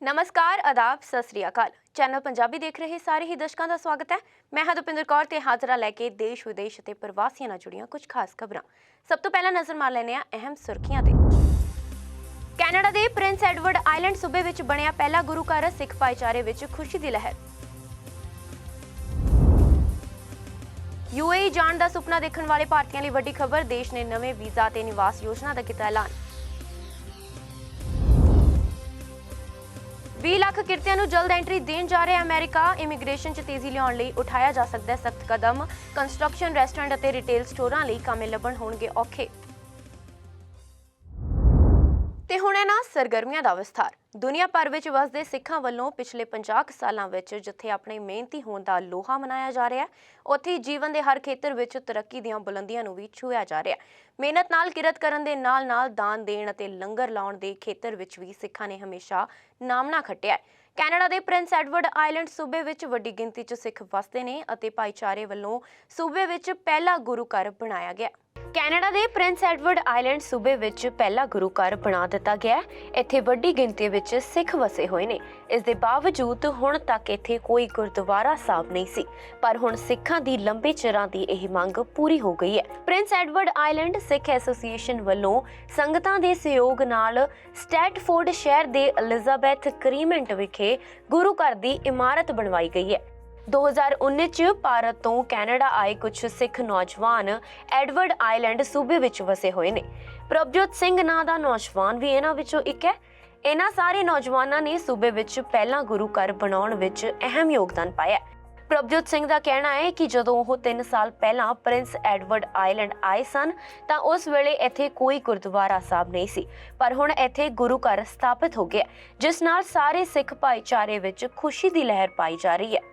नमस्कार, आदाब, सत श्री अकाल। चैनल पंजाबी देख रहे सारे ही दर्शकों का स्वागत है। मैं हरदुपिंदर कौर ते हाजरा लैके देश विदेश ते प्रवासियों नाल जुड़ियां कुछ खास खबरां। सब तो पहला नज़र मार लैने अहम सुर्खियां ते। कैनेडा के प्रिंस एडवर्ड आइलैंड सूबे विच बनिया पहला गुरु घर, सिख भाईचारे विच खुशी की लहर। यूएई जाण दा सुपना देखण वाले भारतीयों लई वड्डी खबर, देश ने नवे वीज़ा ते निवास योजना दा कीता ऐलान। 20 लाख किरतियां नूं जल्द एंट्री देण जा रहा अमेरिका, इमीग्रेशन च तेजी लियाउण लई उठाया जा सकदा है सख्त कदम। कंस्ट्रक्शन, रेस्टोरेंट अते रिटेल स्टोरां लई कामे लभण होणगे औखे। ते हुण ना सरगर्मियां दा विस्तार। दुनिया भर विच वसदे सिखां वल्लों पिछले 50 सालां विच जिथे अपने मेहनती होण दा लोहा मनाया जा रहा है, उत्थे जीवन के हर खेतर विच तरक्की दीआं बुलंदियां नूं भी छूया जा रहा है। मेहनत नाल किरत करन दे नाल नाल दान देण अते लंगर लाउण दे खेतर विच भी सिखां ने हमेशा नामना खट्टिया है। कैनेडा के प्रिंस एडवर्ड आइलैंड सूबे विच वड्डी गिनती च सिख वसदे ने अते भाईचारे वल्लों सूबे विच पहला गुरु घर बनाया गया। कैनेडा के प्रिंस एडवर्ड आइलैंड सूबे विच पहला गुरु घर बना दिता गया। इत्थे वड्डी गिनती विच सिख वसे हुए ने। इस दे बावजूद हुण तक इत्थे कोई गुरुद्वारा साहब नहीं सी, पर हुण सिखां दी लंबे चिरां दी यही मंग पूरी हो गई है। Prince Edward Island Sikh association वल्लों संगतां दे सहयोग नाल स्टैटफोर्ड शहर दे एलिजाबैथ क्रीमेंट विखे गुरु घर दी इमारत बनवाई गई है। 2019 च भारत तो कैनेडा आए कुछ सिख नौजवान एडवर्ड आइलैंड सूबे विच वसे हुए ने। प्रभजोत सिंह नां दा नौजवान भी इन्हां विचों एक है। इन्हां सारे नौजवानां ने सूबे विच पहला गुरु घर बनाउण विच अहम योगदान पाया। प्रभजोत सिंह का कहना है कि जदों वो 3 साल पहला प्रिंस एडवर्ड आइलैंड आए सन तां उस वेले इत्थे कोई गुरुद्वारा साहब नहीं सी, पर हुण इत्थे गुरु घर स्थापित हो गया, जिस नाल सारे सिख भाईचारे विच खुशी की लहर पाई जा रही है।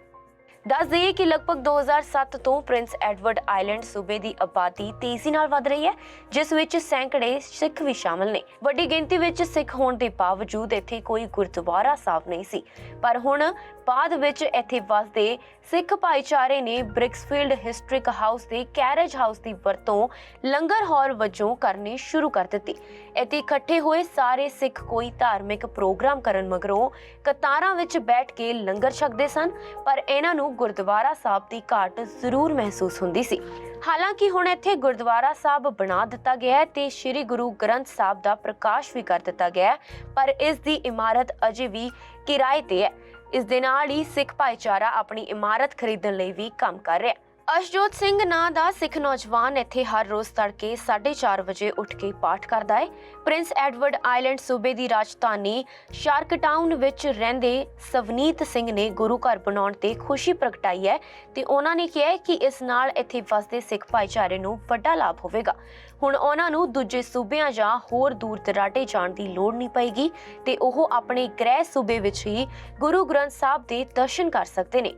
दस दईए कि लगभग 2007 तो प्रिंस एडवर्ड आइलैंड सूबे की आबादी तेजी नाल वध रही है, जिस विच सैकड़े सिख भी शामिल ने। वड्डी गिनती विच सिख होण दे बावजूद इत्थे कोई गुरुद्वारा साहब नहीं सी, पर हुण बाद विच इत्थे वसदे सिख भाईचारे ने ब्रिक्सफील्ड हिस्टोरिक हाउस ते कैरेज हाउस की वरतों लंगर हॉल वजों करनी शुरू कर दित्ती। इत्थे इकट्ठे हुए सारे सिख कोई धार्मिक प्रोग्राम करन मगरों कतारां विच बैठ के लंगर छकदे सन, पर इन्हां नूं गुरुद्वारा साहब की घाट जरूर महसूस हुंदी सी। हालांकि हुण इत्थे गुरुद्वारा साहब बना दिता गया है ते श्री गुरु ग्रंथ साहब का प्रकाश भी कर दिता गया है, पर इस दी इमारत अजे भी किराए ते है। इस दे नाल ही सिख भाईचारा अपनी इमारत खरीदण लई भी काम कर रहा है। अशजोत सिंह नां दा सिख नौजवान इत्थे हर रोज तड़के 4:30 बजे उठ के पाठ करदा है। प्रिंस एडवर्ड आइलैंड सूबे की राजधानी शार्कटाउन विच रहिंदे सवनीत सिंह ने गुरु घर बनाउण ते खुशी प्रगटाई है ते उन्हां ने कहा कि इस नाल इत्थे वसदे सिख भाईचारे नूं वड्डा लाभ होवेगा। हुण उन्हां नूं दूजे सूबिਆਂ ਜਾਂ होर दूर दराटे जाण दी लोड़ नहीं पएगी ते ओह अपने गृह सूबे विच ही गुरु ग्रंथ साहब दे दर्शन कर सकदे ने।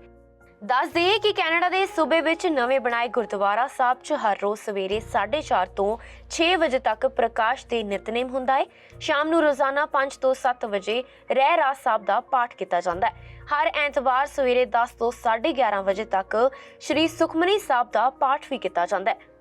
दस दईए कि कैनेडा के सूबे विच नवे बनाए गुरुद्वारा साहब च हर रोज सवेरे 4:30 तो 6 बजे तक प्रकाश ते नितनेम हुंदा है। शाम नूं रोजाना 5 तो 7 बजे रहरास साहब का पाठ किया जाता है। हर एतवार सवेरे 10 तो 11:30 बजे तक श्री सुखमनी साहब का पाठ भी किया जाता है।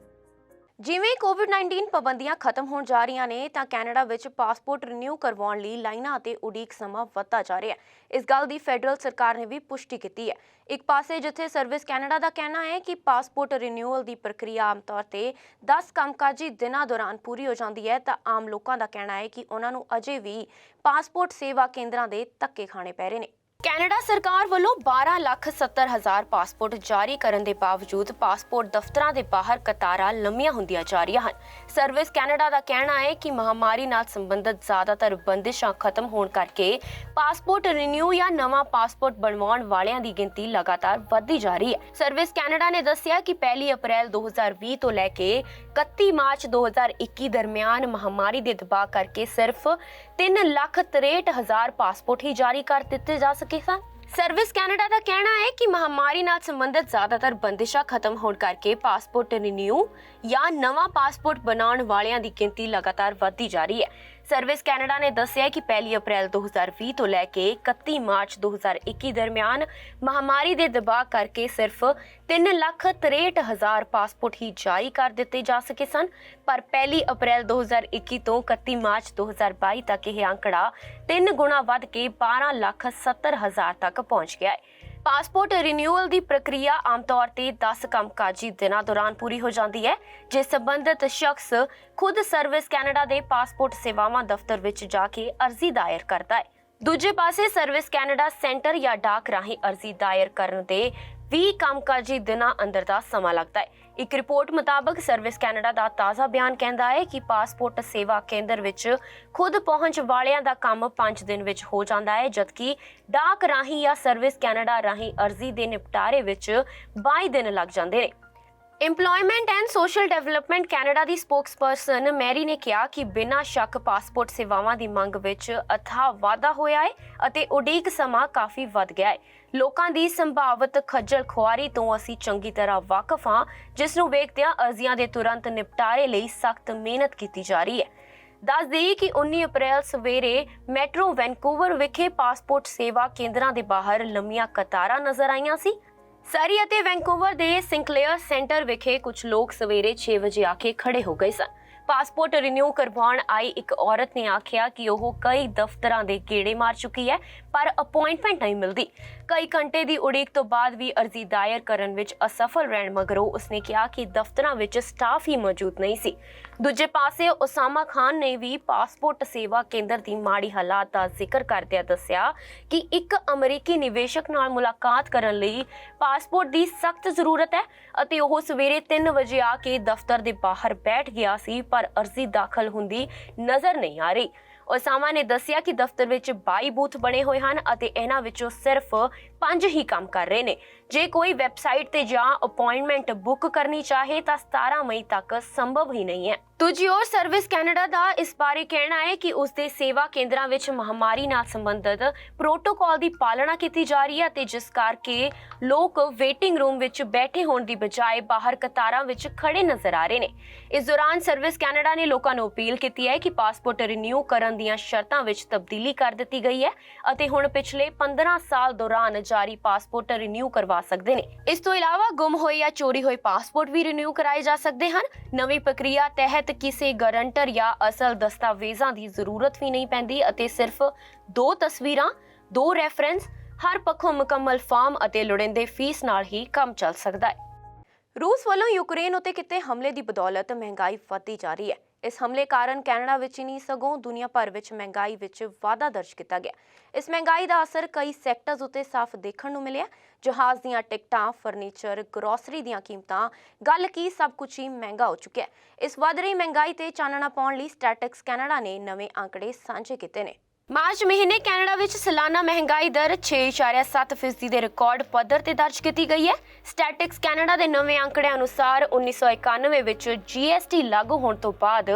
जिवें कोविड-19 पाबंदियां खत्म होण जा रही ने तां कैनेडा विच पासपोर्ट रिन्यू करवाउण लई लाइनां अते उड़ीक समा वधदा जा रहा है। इस गल दी फेडरल सरकार ने भी पुष्टि की है। एक पासे जिथे सर्विस कैनेडा का कहना है कि पासपोर्ट रिन्यूअल की प्रक्रिया आम तौर पर 10 कामकाजी दिनों दौरान पूरी हो जाती है, तां आम लोगों का कहना है कि उन्होंने अजे भी पासपोर्ट सेवा केंद्रां दे धक्के खाने पै रहे हैं। कैनेडा सरकार वालों 12,70,000 पासपोर्ट जारी करने के बावजूद पासपोर्ट दफ्तरां दे बाहर कतारां लंबियां हुंदियां जा रही हैं। सर्विस कैनेडा का कहना है कि महामारी नाल संबंधित ज्यादातर बंदिशां खत्म होने करके पासपोर्ट रिन्यू या नवा पासपोर्ट बनवाउण वालियां दी गिनती लगातार वधदी जा रही है। सर्विस कैनेडा ने दस्सिया कि 1 अप्रैल 2020 तो लैके 31 मार्च 2021 दरमियान महामारी के दबाव करके सिर्फ 3,63,000 पासपोर्ट ही जारी कर दिते जा सके। सर्विस कैनेडा का कहना है कि महामारी नाल संबंधित ज्यादातर बंदिशां खत्म होने करके पासपोर्ट रिन्यू या नवा पासपोर्ट बनाउण वालियां दी गिनती लगातार वधदी जा रही है। ਸਰਵਿਸ ਕੈਨੇਡਾ ਨੇ ਦੱਸਿਆ ਕਿ 1 ਅਪ੍ਰੈਲ 2020 ਤੋਂ ਲੈ ਕੇ 31 ਮਾਰਚ 2021 ਦਰਮਿਆਨ ਮਹਾਮਾਰੀ ਦੇ ਦਬਾਅ ਕਰਕੇ ਸਿਰਫ 3,63,000 ਪਾਸਪੋਰਟ ਹੀ ਜਾਰੀ ਕਰ ਦਿੱਤੇ ਜਾ ਸਕੇ ਸਨ, ਪਰ 1 ਅਪ੍ਰੈਲ 2021 ਤੋਂ 31 ਮਾਰਚ 2022 ਤੱਕ ਇਹ ਅੰਕੜਾ 3 ਗੁਣਾ ਵੱਧ ਕੇ 12,70,000 ਤੱਕ ਪਹੁੰਚ ਗਿਆ ਹੈ। ਪਾਸਪੋਰਟ ਰਿਨਿਊਅਲ ਦੀ ਪ੍ਰਕਿਰਿਆ ਆਮ ਤੌਰ ਤੇ 10 ਕੰਮਕਾਜੀ ਦਿਨਾਂ ਦੌਰਾਨ ਪੂਰੀ ਹੋ ਜਾਂਦੀ ਹੈ, ਜੇ ਸੰਬੰਧਿਤ ਸ਼ਖਸ ਖੁਦ ਸਰਵਿਸ ਕੈਨੇਡਾ ਦੇ ਪਾਸਪੋਰਟ ਸੇਵਾਵਾਂ ਦਫ਼ਤਰ ਵਿੱਚ ਜਾ ਕੇ ਅਰਜ਼ੀ ਦਾਇਰ ਕਰਦਾ ਹੈ। ਦੂਜੇ ਪਾਸੇ ਸਰਵਿਸ ਕੈਨੇਡਾ ਸੈਂਟਰ ਜਾਂ ਡਾਕ ਰਾਹੀਂ ਅਰਜ਼ੀ ਦਾਇਰ ਕਰਨ ਦੇ 20 ਕੰਮਕਾਜੀ ਦਿਨਾਂ ਅੰਦਰ ਦਾ ਸਮਾਂ ਲੱਗਦਾ ਹੈ। ਇੱਕ ਰਿਪੋਰਟ ਮੁਤਾਬਕ ਸਰਵਿਸ ਕੈਨੇਡਾ ਦਾ ਤਾਜ਼ਾ ਬਿਆਨ ਕਹਿੰਦਾ ਹੈ ਕਿ ਪਾਸਪੋਰਟ ਸੇਵਾ ਕੇਂਦਰ ਵਿੱਚ ਖੁਦ ਪਹੁੰਚ ਵਾਲਿਆਂ ਦਾ ਕੰਮ 5 ਦਿਨ ਵਿੱਚ ਹੋ ਜਾਂਦਾ ਹੈ, ਜਦਕਿ ਡਾਕ ਰਾਹੀਂ ਜਾਂ ਸਰਵਿਸ ਕੈਨੇਡਾ ਰਾਹੀਂ ਅਰਜ਼ੀ ਦੇ ਨਿਪਟਾਰੇ ਵਿੱਚ 22 ਦਿਨ ਲੱਗ ਜਾਂਦੇ ਨੇ। Employment and social development Canada the spokesperson Mary ਨੇ ਕਿਹਾ ਕਿ ਬਿਨਾਂ ਸ਼ੱਕ ਪਾਸਪੋਰਟ ਸੇਵਾਵਾਂ ਦੀ ਮੰਗ ਵਿੱਚ ਅਥਾਹ ਵਾਧਾ ਹੋਇਆ ਹੈ ਅਤੇ ਉਡੀਕ ਸਮਾਂ ਕਾਫੀ ਵੱਧ ਗਿਆ ਹੈ। ਲੋਕਾਂ ਦੀ ਸੰਭਾਵਿਤ ਖੱਜਲ ਖੁਆਰੀ ਤੋਂ ਅਸੀਂ ਚੰਗੀ ਤਰ੍ਹਾਂ ਵਾਕਿਫ ਹਾਂ, ਜਿਸ ਨੂੰ ਵੇਖਦਿਆਂ ਅਰਜ਼ੀਆਂ ਦੇ ਤੁਰੰਤ ਨਿਪਟਾਰੇ ਲਈ ਸਖਤ ਮਿਹਨਤ ਕੀਤੀ ਜਾ ਰਹੀ ਹੈ। ਦੱਸ ਦੇਈਏ ਕਿ 19 ਅਪ੍ਰੈਲ ਸਵੇਰੇ ਮੈਟਰੋ ਵੈਨਕੂਵਰ ਵਿਖੇ ਪਾਸਪੋਰਟ ਸੇਵਾ ਕੇਂਦਰਾਂ ਦੇ ਬਾਹਰ ਲੰਮੀਆਂ ਕਤਾਰਾਂ ਨਜ਼ਰ ਆਈਆਂ ਸੀ। ਸਰੀ ਅਤੇ ਵੈਨਕੂਵਰ ਦੇ ਸਿੰਕਲੇਅਰ ਸੈਂਟਰ ਵਿਖੇ ਕੁਝ ਲੋਕ ਸਵੇਰੇ 6 ਵਜੇ ਆ ਕੇ ਖੜੇ ਹੋ ਗਏ ਸਨ। ਪਾਸਪੋਰਟ ਰਿਨਿਊ ਕਰਵਾਉਣ ਆਈ ਇੱਕ ਔਰਤ ਨੇ ਆਖਿਆ ਕਿ ਉਹ ਕਈ ਦਫ਼ਤਰਾਂ ਦੇ ਗੇੜੇ ਮਾਰ ਚੁੱਕੀ ਹੈ, ਪਰ ਅਪਾਇੰਟਮੈਂਟ ਨਹੀਂ ਮਿਲਦੀ। ਕਈ ਘੰਟੇ ਦੀ ਉਡੀਕ ਤੋਂ ਬਾਅਦ ਵੀ ਅਰਜ਼ੀ ਦਾਇਰ ਕਰਨ ਵਿੱਚ ਅਸਫਲ ਰਹਿਣ ਮਗਰੋਂ ਉਸਨੇ ਕਿਹਾ ਕਿ ਦਫ਼ਤਰਾਂ ਵਿੱਚ ਸਟਾਫ ਹੀ ਮੌਜੂਦ ਨਹੀਂ ਸੀ। ਦੂਜੇ ਪਾਸੇ ਉਸਾਮਾ ਖਾਨ ਨੇ ਵੀ ਪਾਸਪੋਰਟ ਸੇਵਾ ਕੇਂਦਰ ਦੀ ਮਾੜੀ ਹਾਲਾਤ ਦਾ ਜ਼ਿਕਰ ਕਰਦਿਆਂ ਦੱਸਿਆ ਕਿ ਇੱਕ ਅਮਰੀਕੀ ਨਿਵੇਸ਼ਕ ਨਾਲ ਮੁਲਾਕਾਤ ਕਰਨ ਲਈ ਪਾਸਪੋਰਟ ਦੀ ਸਖਤ ਜ਼ਰੂਰਤ ਹੈ ਅਤੇ ਉਹ ਸਵੇਰੇ 3 ਵਜੇ ਆ ਕੇ ਦਫ਼ਤਰ ਦੇ ਬਾਹਰ ਬੈਠ ਗਿਆ ਸੀ, ਪਰ ਅਰਜ਼ੀ ਦਾਖਲ ਹੁੰਦੀ ਨਜ਼ਰ ਨਹੀਂ ਆ ਰਹੀ। ਉਸਾਮਾ ਨੇ ਦੱਸਿਆ ਕਿ ਦਫ਼ਤਰ ਵਿੱਚ 22 ਬੂਥ ਬਣੇ ਹੋਏ ਹਨ ਅਤੇ ਇਹਨਾਂ ਵਿੱਚੋਂ ਸਿਰਫ 5 ਹੀ ਕੰਮ ਕਰ ਰਹੇ ਨੇ। ਜੇ ਕੋਈ ਵੈਬਸਾਈਟ ਤੇ ਜਾਂ ਅਪਾਇੰਟਮੈਂਟ ਬੁੱਕ ਕਰਨੀ ਚਾਹੇ ਤਾਂ 17 ਮਈ ਤੱਕ ਸੰਭਵ ਹੀ ਨਹੀਂ ਹੈ। ਦੂਜੀ ओर ਸਰਵਿਸ ਕੈਨੇਡਾ ਦਾ ਇਸ ਬਾਰੇ ਕਹਿਣਾ ਹੈ ਕਿ ਉਸ ਦੇ ਸੇਵਾ ਕੇਂਦਰਾਂ ਵਿੱਚ ਮਹਾਮਾਰੀ ਨਾਲ ਸੰਬੰਧਿਤ ਪ੍ਰੋਟੋਕਾਲ ਦੀ ਪਾਲਣਾ ਕੀਤੀ ਜਾ ਰਹੀ ਹੈ ਅਤੇ ਜਿਸ ਕਰਕੇ ਲੋਕ ਵੇਟਿੰਗ ਰੂਮ ਵਿੱਚ ਬੈਠੇ ਹੋਣ ਦੀ ਬਜਾਏ ਬਾਹਰ ਕਤਾਰਾਂ ਵਿੱਚ ਖੜੇ ਨਜ਼ਰ ਆ ਰਹੇ ਨੇ। ਇਸ ਦੌਰਾਨ ਸਰਵਿਸ ਕੈਨੇਡਾ ਨੇ ਲੋਕਾਂ ਨੂੰ ਅਪੀਲ ਕੀਤੀ ਹੈ ਕਿ ਪਾਸਪੋਰਟ ਰਿਨਿਊ ਕਰਨ ਦੀਆਂ ਸ਼ਰਤਾਂ ਵਿੱਚ ਤਬਦੀਲੀ ਕਰ ਦਿੱਤੀ ਗਈ ਹੈ ਅਤੇ ਹੁਣ ਪਿਛਲੇ 15 ਸਾਲ ਦੌਰਾਨ ਜਾਰੀ ਪਾਸਪੋਰਟ ਰਿਨਿਊ ਕਰਵਾ ਸਕਦੇ ਨੇ। ਇਸ ਤੋਂ ਇਲਾਵਾ ਗੁੰਮ ਹੋਏ ਜਾਂ ਚੋਰੀ ਹੋਏ ਪਾਸਪੋਰਟ ਵੀ ਰਿਨਿਊ ਕਰਾਏ ਜਾ ਸਕਦੇ ਹਨ। ਨਵੀਂ ਪ੍ਰਕਿਰਿਆ ਤਹਿਤ ਕਿਸੇ ਗਾਰੰਟਰ ਜਾਂ ਅਸਲ ਦਸਤਾਵੇਜ਼ਾਂ ਦੀ ਜ਼ਰੂਰਤ ਵੀ ਨਹੀਂ ਪੈਂਦੀ ਅਤੇ ਸਿਰਫ 2 ਤਸਵੀਰਾਂ, 2 ਰੈਫਰੈਂਸ, ਹਰ ਪੱਖੋਂ ਮੁਕੰਮਲ ਫਾਰਮ ਅਤੇ ਲੋੜੀਂਦੇ ਫੀਸ ਨਾਲ ਹੀ ਕੰਮ ਚੱਲ ਸਕਦਾ ਹੈ। ਰੂਸ ਵੱਲੋਂ ਯੂਕਰੇਨ ਉੱਤੇ ਕੀਤੇ ਹਮਲੇ ਦੀ ਬਦੌਲਤ ਮਹਿੰਗਾਈ ਵਧਦੀ ਜਾ ਰਹੀ ਹੈ। ਇਸ ਹਮਲੇ ਕਾਰਨ ਕੈਨੇਡਾ ਵਿੱਚ ਹੀ ਨਹੀਂ ਸਗੋਂ ਦੁਨੀਆ ਭਰ ਵਿੱਚ ਮਹਿੰਗਾਈ ਵਿੱਚ ਵਾਧਾ ਦਰਜ ਕੀਤਾ ਗਿਆ। ਇਸ ਮਹਿੰਗਾਈ ਦਾ ਅਸਰ ਕਈ ਸੈਕਟਰਸ ਉੱਤੇ ਸਾਫ਼ ਦੇਖਣ ਨੂੰ ਮਿਲਿਆ। ਜਹਾਜ਼ ਦੀਆਂ ਟਿਕਟਾਂ, ਫਰਨੀਚਰ, ਗਰੋਸਰੀ ਦੀਆਂ ਕੀਮਤਾਂ, ਗੱਲ ਕੀ ਸਭ ਕੁਝ ਹੀ ਮਹਿੰਗਾ ਹੋ ਚੁੱਕਿਆ ਹੈ। ਇਸ ਵਧ ਰਹੀ ਮਹਿੰਗਾਈ ਤੇ ਚਾਨਣਾ ਪਾਉਣ ਲਈ ਸਟੈਟਿਕਸ ਕੈਨੇਡਾ ਨੇ ਨਵੇਂ ਅੰਕੜੇ ਸਾਂਝੇ ਕੀਤੇ ਨੇ। ਮਾਰਚ ਮਹੀਨੇ ਕੈਨੇਡਾ ਵਿੱਚ ਸਾਲਾਨਾ ਮਹਿੰਗਾਈ ਦਰ 6.7% ਦੇ ਰਿਕਾਰਡ ਪੱਧਰ ਤੇ ਦਰਜ ਕੀਤੀ ਗਈ ਹੈ। ਸਟੈਟਿਕਸ ਕੈਨੇਡਾ ਦੇ ਨਵੇਂ ਅੰਕੜਿਆਂ ਅਨੁਸਾਰ 1991 ਵਿੱਚ GST ਲਾਗੂ ਹੋਣ ਤੋਂ ਬਾਅਦ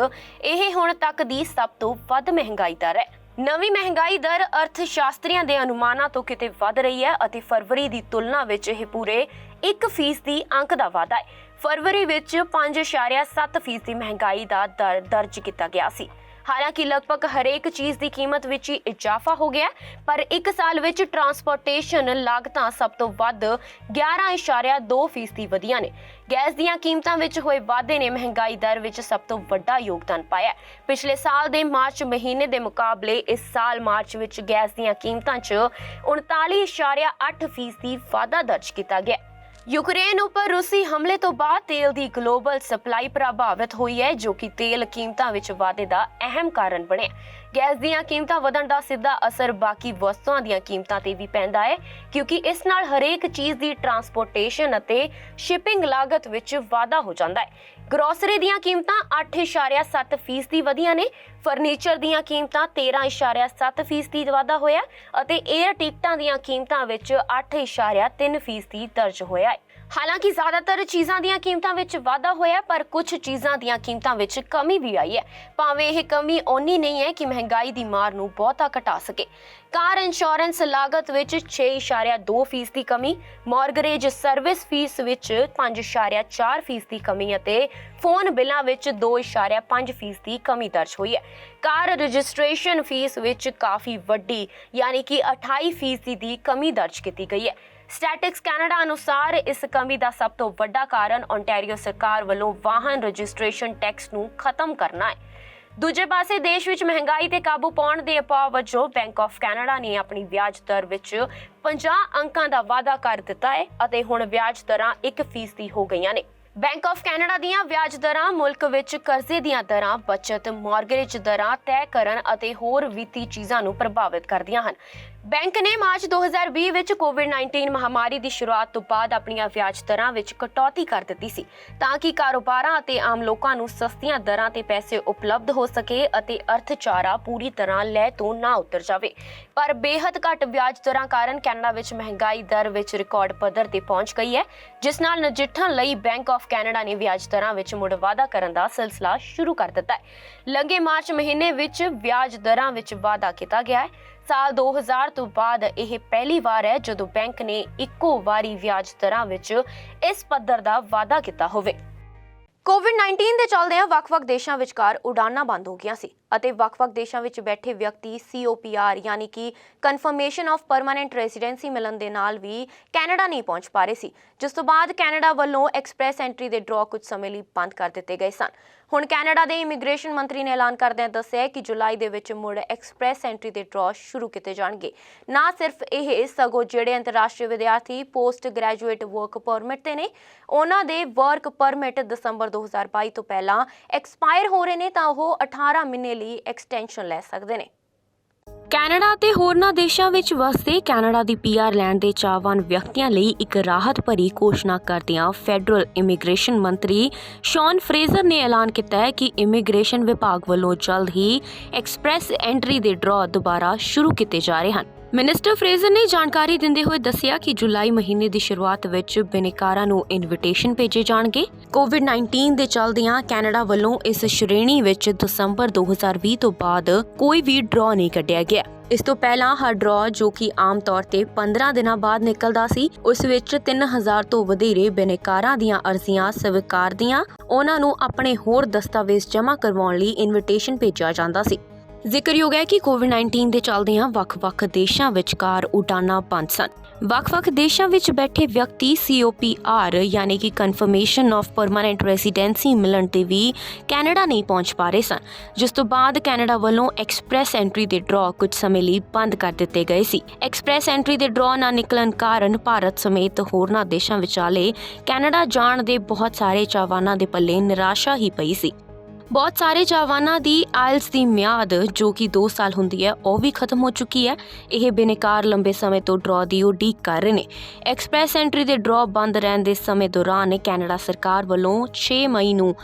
ਇਹ ਹੁਣ ਤੱਕ ਦੀ ਸਭ ਤੋਂ ਵੱਧ ਮਹਿੰਗਾਈ ਦਰ ਹੈ। ਨਵੀਂ ਮਹਿੰਗਾਈ ਦਰ ਅਰਥ ਸ਼ਾਸਤਰੀਆਂ ਦੇ ਅਨੁਮਾਨਾਂ ਤੋਂ ਕਿਤੇ ਵੱਧ ਰਹੀ ਹੈ ਅਤੇ ਫਰਵਰੀ ਦੀ ਤੁਲਨਾ ਵਿੱਚ ਇਹ ਪੂਰੇ 1% ਅੰਕ ਦਾ ਵਾਧਾ ਹੈ। ਫਰਵਰੀ ਵਿੱਚ 5.7% ਦੀ ਮਹਿੰਗਾਈ ਦਾ ਦਰ ਦਰਜ ਕੀਤਾ ਗਿਆ ਸੀ। ਹਾਲਾਂਕਿ ਲਗਭਗ ਹਰੇਕ ਚੀਜ਼ ਦੀ ਕੀਮਤ ਵਿੱਚ ਹੀ ਇਜ਼ਾਫਾ ਹੋ ਗਿਆ, ਪਰ ਇੱਕ ਸਾਲ ਵਿੱਚ ਟਰਾਂਸਪੋਰਟੇਸ਼ਨ ਲਾਗਤਾਂ ਸਭ ਤੋਂ ਵੱਧ 11.2% ਵਧੀਆਂ ਨੇ। ਗੈਸ ਦੀਆਂ ਕੀਮਤਾਂ ਵਿੱਚ ਹੋਏ ਵਾਧੇ ਨੇ ਮਹਿੰਗਾਈ ਦਰ ਵਿੱਚ ਸਭ ਤੋਂ ਵੱਡਾ ਯੋਗਦਾਨ ਪਾਇਆ। ਪਿਛਲੇ ਸਾਲ ਦੇ ਮਾਰਚ ਮਹੀਨੇ ਦੇ ਮੁਕਾਬਲੇ ਇਸ ਸਾਲ ਮਾਰਚ ਵਿੱਚ ਗੈਸ ਦੀਆਂ ਕੀਮਤਾਂ 'ਚ 39.8% ਵਾਧਾ ਦਰਜ ਕੀਤਾ ਗਿਆ। ਯੂਕਰੇਨ ਉੱਪਰ ਰੂਸੀ ਹਮਲੇ ਤੋਂ ਬਾਅਦ ਤੇਲ ਦੀ ਗਲੋਬਲ ਸਪਲਾਈ ਪ੍ਰਭਾਵਿਤ ਹੋਈ ਹੈ, ਜੋ ਕਿ ਤੇਲ ਕੀਮਤਾਂ ਵਿੱਚ ਵਾਧੇ ਦਾ ਅਹਿਮ ਕਾਰਨ ਬਣਿਆ। ਗੈਸ ਦੀਆਂ ਕੀਮਤਾਂ ਵਧਣ ਦਾ ਸਿੱਧਾ ਅਸਰ ਬਾਕੀ ਵਸਤੂਆਂ ਦੀਆਂ ਕੀਮਤਾਂ ਤੇ ਵੀ ਪੈਂਦਾ ਹੈ, ਕਿਉਂਕਿ ਇਸ ਨਾਲ ਹਰੇਕ ਚੀਜ਼ ਦੀ ਟਰਾਂਸਪੋਰਟੇਸ਼ਨ ਅਤੇ ਸ਼ਿਪਿੰਗ ਲਾਗਤ ਵਿੱਚ ਵਾਧਾ ਹੋ ਜਾਂਦਾ ਹੈ। ਗਰੋਸਰੀ ਦੀਆਂ ਕੀਮਤਾਂ 8.7% ਵਧੀਆਂ ਨੇ। ਫਰਨੀਚਰ ਦੀਆਂ ਕੀਮਤਾਂ 13.7% ਵਾਧਾ ਹੋਇਆ ਅਤੇ 에ਅਰ ਟਿਕਟਾਂ ਦੀਆਂ ਕੀਮਤਾਂ ਵਿੱਚ 8.3% ਦਰਜ ਹੋਇਆ ਹੈ। ਹਾਲਾਂਕਿ ਜ਼ਿਆਦਾਤਰ ਚੀਜ਼ਾਂ ਦੀਆਂ ਕੀਮਤਾਂ ਵਿੱਚ ਵਾਧਾ ਹੋਇਆ, ਪਰ ਕੁਝ ਚੀਜ਼ਾਂ ਦੀਆਂ ਕੀਮਤਾਂ ਵਿੱਚ ਕਮੀ ਵੀ ਆਈ ਹੈ। ਭਾਵੇਂ ਇਹ ਕਮੀ ਓਨੀ ਨਹੀਂ ਹੈ ਕਿ ਮਹਿੰਗਾਈ ਦੀ ਮਾਰ ਨੂੰ ਬਹੁਤਾ ਘਟਾ ਸਕੇ। ਕਾਰ ਇੰਸ਼ੋਰੈਂਸ ਲਾਗਤ ਵਿੱਚ 6.2% ਦੀ ਕਮੀ, ਮਾਰਗੇਜ ਸਰਵਿਸ ਫੀਸ ਵਿੱਚ 5.4% ਦੀ ਕਮੀ ਅਤੇ ਫੋਨ ਬਿੱਲਾਂ ਵਿੱਚ 2.5% ਦੀ ਕਮੀ ਦਰਜ ਹੋਈ ਹੈ। ਕਾਰ ਰਜਿਸਟ੍ਰੇਸ਼ਨ ਫੀਸ ਵਿੱਚ ਕਾਫੀ ਵੱਡੀ ਯਾਨੀ ਕਿ 28% ਦੀ ਕਮੀ ਦਰਜ ਕੀਤੀ ਗਈ ਹੈ। ਸਟੈਟਿਕਸ ਕੈਨੇਡਾ ਅਨੁਸਾਰ ਇਸ ਕਮੀ ਦਾ ਸਭ ਤੋਂ ਵੱਡਾ ਕਾਰਨ ਓਨਟਾਰੀਓ ਸਰਕਾਰ ਵੱਲੋਂ ਵਾਹਨ ਰਜਿਸਟ੍ਰੇਸ਼ਨ ਟੈਕਸ ਨੂੰ ਖਤਮ ਕਰਨਾ ਹੈ। ਦੂਜੇ ਪਾਸੇ ਦੇਸ਼ ਵਿੱਚ ਮਹਿੰਗਾਈ ਤੇ ਕਾਬੂ ਪਾਉਣ ਦੇ ਉਪਾਅ ਵਜੋਂ ਬੈਂਕ ਆਫ ਕੈਨੇਡਾ ਨੇ ਆਪਣੀ ਵਿਆਜ ਦਰ ਵਿੱਚ 50 ਅੰਕਾਂ ਦਾ ਵਾਧਾ ਕਰ ਦਿੱਤਾ ਹੈ ਅਤੇ ਹੁਣ ਵਿਆਜ ਦਰਾਂ 1% ਹੋ ਗਈਆਂ ਨੇ। ਬੈਂਕ ਆਫ ਕੈਨੇਡਾ ਦੀਆਂ ਵਿਆਜ ਦਰਾਂ ਮੁਲਕ ਵਿੱਚ ਕਰਜ਼ੇ ਦੀਆਂ ਦਰਾਂ, ਬਚਤ, ਮਾਰਗੇਜ ਦਰਾਂ ਤੈਅ ਕਰਨ ਅਤੇ ਹੋਰ ਵਿੱਤੀ ਚੀਜ਼ਾਂ ਨੂੰ ਪ੍ਰਭਾਵਿਤ ਕਰਦੀਆਂ ਹਨ। ਬੈਂਕ ਨੇ ਮਾਰਚ 2020 ਵਿੱਚ ਕੋਵਿਡ-19 ਮਹਾਮਾਰੀ ਦੀ ਸ਼ੁਰੂਆਤ ਤੋਂ ਬਾਅਦ ਆਪਣੀਆਂ ਵਿਆਜ ਦਰਾਂ ਵਿੱਚ ਕਟੌਤੀ ਕਰ ਦਿੱਤੀ ਸੀ ਤਾਂ ਕਿ ਕਾਰੋਬਾਰਾਂ ਅਤੇ ਆਮ ਲੋਕਾਂ ਨੂੰ ਸਸਤੀਆਂ ਦਰਾਂ ਤੇ ਪੈਸੇ ਉਪਲਬਧ ਹੋ ਸਕੇ ਅਤੇ ਅਰਥਚਾਰਾ ਪੂਰੀ ਤਰ੍ਹਾਂ ਲੈਅ ਤੋਂ ਨਾ ਉਤਰ ਜਾਵੇ। ਪਰ ਬੇਹੱਦ ਘੱਟ ਵਿਆਜ ਦਰਾਂ ਕਾਰਨ ਕੈਨੇਡਾ ਵਿੱਚ ਮਹਿੰਗਾਈ ਦਰ ਵਿੱਚ ਰਿਕਾਰਡ ਪੱਧਰ ਤੇ ਪਹੁੰਚ ਗਈ ਹੈ, ਜਿਸ ਨਾਲ ਨਜਿੱਠਣ ਲਈ ਬੈਂਕ ਆਫ ਕੈਨੇਡਾ ਨੇ ਵਿਆਜ ਦਰਾਂ ਵਿੱਚ ਮੁੜ ਵਾਧਾ ਕਰਨ ਦਾ ਸਿਲਸਿਲਾ ਸ਼ੁਰੂ ਕਰ ਦਿੱਤਾ ਹੈ। ਲੰਘੇ ਮਾਰਚ ਮਹੀਨੇ ਵਿੱਚ ਵਿਆਜ ਦਰਾਂ ਵਿੱਚ ਵਾਧਾ ਕੀਤਾ ਗਿਆ ਹੈ। ਸਾਲ 2000 ਤੋਂ ਬਾਅਦ ਇਹ ਪਹਿਲੀ ਵਾਰ ਹੈ ਜਦੋਂ ਬੈਂਕ ਨੇ ਇੱਕੋ ਵਾਰੀ ਵਿਆਜ ਦਰਾਂ ਵਿੱਚ ਇਸ ਪੱਧਰ ਦਾ ਵਾਧਾ ਕੀਤਾ ਹੋਵੇ। ਕੋਵਿਡ-19 ਦੇ ਚੱਲਦਿਆਂ ਵੱਖ-ਵੱਖ ਦੇਸ਼ਾਂ ਵਿਚਕਾਰ ਉਡਾਨਾਂ ਬੰਦ ਹੋ ਗਈਆਂ ਸੀ ਅਤੇ ਵੱਖ-ਵੱਖ ਦੇਸ਼ਾਂ ਵਿੱਚ ਬੈਠੇ ਵਿਅਕਤੀ COPR ਯਾਨੀ ਕਿ ਕਨਫਰਮੇਸ਼ਨ ਆਫ ਪਰਮਾਨੈਂਟ ਰੈਜ਼ੀਡੈਂਸੀ ਮਿਲਣ ਦੇ ਨਾਲ ਵੀ ਕੈਨੇਡਾ ਨਹੀਂ ਪਹੁੰਚ ਪਾ ਰਹੇ ਸੀ, ਜਿਸ ਤੋਂ ਬਾਅਦ ਕੈਨੇਡਾ ਵੱਲੋਂ ਐਕਸਪ੍ਰੈਸ ਐਂਟਰੀ ਦੇ ਡਰਾਅ ਕੁਝ ਸਮੇਂ ਲਈ ਬੰਦ ਕਰ ਦਿੱਤੇ ਗਏ ਸਨ। ਹੁਣ ਕੈਨੇਡਾ ਦੇ ਇਮੀਗ੍ਰੇਸ਼ਨ ਮੰਤਰੀ ਨੇ ਐਲਾਨ ਕਰਦਿਆਂ ਦੱਸਿਆ ਕਿ ਜੁਲਾਈ ਦੇ ਵਿੱਚ ਮੁੜ ਐਕਸਪ੍ਰੈਸ ਐਂਟਰੀ ਦੇ ਡਰਾਅ ਸ਼ੁਰੂ ਕੀਤੇ ਜਾਣਗੇ। ਨਾ ਸਿਰਫ ਇਹ, ਸਗੋਂ ਜਿਹੜੇ ਅੰਤਰਰਾਸ਼ਟਰੀ ਵਿਦਿਆਰਥੀ ਪੋਸਟ ਗ੍ਰੈਜੂਏਟ ਵਰਕ ਪਰਮਿਟ ਤੇ ਨੇ, ਉਹਨਾਂ ਦੇ ਵਰਕ ਪਰਮਿਟ ਦਸੰਬਰ 2022 ਤੋਂ ਪਹਿਲਾਂ ਐਕਸਪਾਇਰ ਹੋ ਰਹੇ ਨੇ ਤਾਂ ਉਹ 18 ਮਹੀਨੇ ਲਈ ਐਕਸਟੈਂਸ਼ਨ ਲੈ ਸਕਦੇ ਨੇ। ਕੈਨੇਡਾ ਤੇ ਹੋਰਨਾਂ ਦੇਸ਼ਾਂ ਵਿੱਚ ਵਸਦੇ ਕੈਨੇਡਾ ਦੀ PR ਲੈਣ ਦੇ ਚਾਹਵਾਨ ਵਿਅਕਤੀਆਂ ਲਈ ਇੱਕ ਰਾਹਤ ਭਰੀ ਘੋਸ਼ਣਾ ਕਰਦਿਆਂ ਫੈਡਰਲ ਇਮੀਗ੍ਰੇਸ਼ਨ ਮੰਤਰੀ ਸ਼ੌਨ ਫਰੇਜ਼ਰ ਨੇ ਐਲਾਨ ਕੀਤਾ ਹੈ ਕਿ ਇਮੀਗ੍ਰੇਸ਼ਨ ਵਿਭਾਗ ਵੱਲੋਂ ਜਲਦ ਹੀ ਐਕਸਪ੍ਰੈਸ ਐਂਟਰੀ ਦੇ ਡਰਾਅ ਦੁਬਾਰਾ ਸ਼ੁਰੂ ਕੀਤੇ ਜਾ ਰਹੇ ਹਨ। ਮਿਨਿਸਟਰ ਫਰੇਜ਼ਰ ਨੇ ਜਾਣਕਾਰੀ ਦਿੰਦੇ ਹੋਏ ਦੱਸਿਆ ਕਿ ਜੁਲਾਈ ਮਹੀਨੇ ਦੀ ਸ਼ੁਰੂਆਤ ਵਿੱਚ ਬਿਨੈਕਾਰਾਂ ਨੂੰ ਇਨਵੀਟੇਸ਼ਨ ਭੇਜੇ ਜਾਣਗੇ। ਕੋਵਿਡ-19 ਦੇ ਚੱਲਦਿਆਂ ਕੈਨੇਡਾ ਵੱਲੋਂ ਇਸ ਸ਼੍ਰੇਣੀ ਵਿੱਚ ਦਸੰਬਰ 2020 ਤੋਂ ਬਾਅਦ ਕੋਈ ਵੀ ਡਰਾਅ ਨਹੀਂ ਕੱਢਿਆ ਗਿਆ। ਇਸ ਤੋਂ ਪਹਿਲਾਂ ਹਰ ਡਰਾਅ, ਜੋ ਕਿ ਆਮ ਤੌਰ ਤੇ 15 ਦਿਨਾਂ ਬਾਅਦ ਨਿਕਲਦਾ ਸੀ, ਉਸ ਵਿੱਚ 3000 ਤੋਂ ਵਧੇਰੇ ਬਿਨੈਕਾਰਾਂ ਦੀਆਂ ਅਰਜ਼ੀਆਂ ਸਵੀਕਾਰਦੀਆਂ ਉਹਨਾਂ ਨੂੰ ਆਪਣੇ ਹੋਰ ਦਸਤਾਵੇਜ਼ ਜਮ੍ਹਾਂ ਕਰਵਾਉਣ ਲਈ ਇਨਵੀਟੇਸ਼ਨ ਭੇਜਿਆ ਜਾਂਦਾ ਸੀ। ਜ਼ਿਕਰਯੋਗ ਹੈ ਕਿ ਕੋਵਿਡ-19 ਦੇ ਚੱਲਦਿਆਂ ਵੱਖ-ਵੱਖ ਦੇਸ਼ਾਂ ਵਿਚਕਾਰ ਉਡਾਨਾਂ ਬੰਦ ਸਨ। ਵੱਖ-ਵੱਖ ਦੇਸ਼ਾਂ ਵਿੱਚ ਬੈਠੇ ਵਿਅਕਤੀ COPR ਯਾਨੀ ਕਿ ਕਨਫਰਮੇਸ਼ਨ ਆਫ ਪਰਮਾਨੈਂਟ ਰੈਜ਼ੀਡੈਂਸੀ ਮਿਲਣ ਤੇ ਵੀ ਕੈਨੇਡਾ ਨਹੀਂ ਪਹੁੰਚ ਪਾ ਰਹੇ ਸਨ, ਜਿਸ ਤੋਂ ਬਾਅਦ ਕੈਨੇਡਾ ਵੱਲੋਂ ਐਕਸਪ੍ਰੈਸ ਐਂਟਰੀ ਦੇ ਡਰਾਅ ਕੁਝ ਸਮੇਂ ਲਈ ਬੰਦ ਕਰ ਦਿੱਤੇ ਗਏ ਸੀ। ਐਕਸਪ੍ਰੈਸ ਐਂਟਰੀ ਦੇ ਡਰਾਅ ਨਾ ਨਿਕਲਣ ਕਾਰਨ ਭਾਰਤ ਸਮੇਤ ਹੋਰਨਾਂ ਦੇਸ਼ਾਂ ਵਿਚਾਲੇ ਕੈਨੇਡਾ ਜਾਣ ਦੇ ਬਹੁਤ ਸਾਰੇ ਚਾਹਵਾਨਾਂ ਦੇ ਪੱਲੇ ਨਿਰਾਸ਼ਾ ਹੀ ਪਈ ਸੀ। ਬਹੁਤ ਸਾਰੇ ਚਾਹਵਾਨਾਂ ਦੀ ਆਇਲਸ ਦੀ ਮਿਆਦ, ਜੋ ਕਿ 2 ਸਾਲ ਹੁੰਦੀ ਹੈ, ਉਹ ਵੀ ਖਤਮ ਹੋ ਚੁੱਕੀ ਹੈ। ਇਹ ਬਿਨੈਕਾਰ ਲੰਬੇ ਸਮੇਂ ਤੋਂ ਡਰਾਅ ਦੀ ਉਡੀਕ ਕਰ ਰਹੇ ਨੇ। ਐਕਸਪ੍ਰੈਸ ਐਂਟਰੀ ਦੇ ਡਰਾਅ ਬੰਦ ਰਹਿਣ ਦੇ ਸਮੇਂ ਦੌਰਾਨ ਕੈਨੇਡਾ ਸਰਕਾਰ ਵੱਲੋਂ 6 ਮਈ ਨੂੰ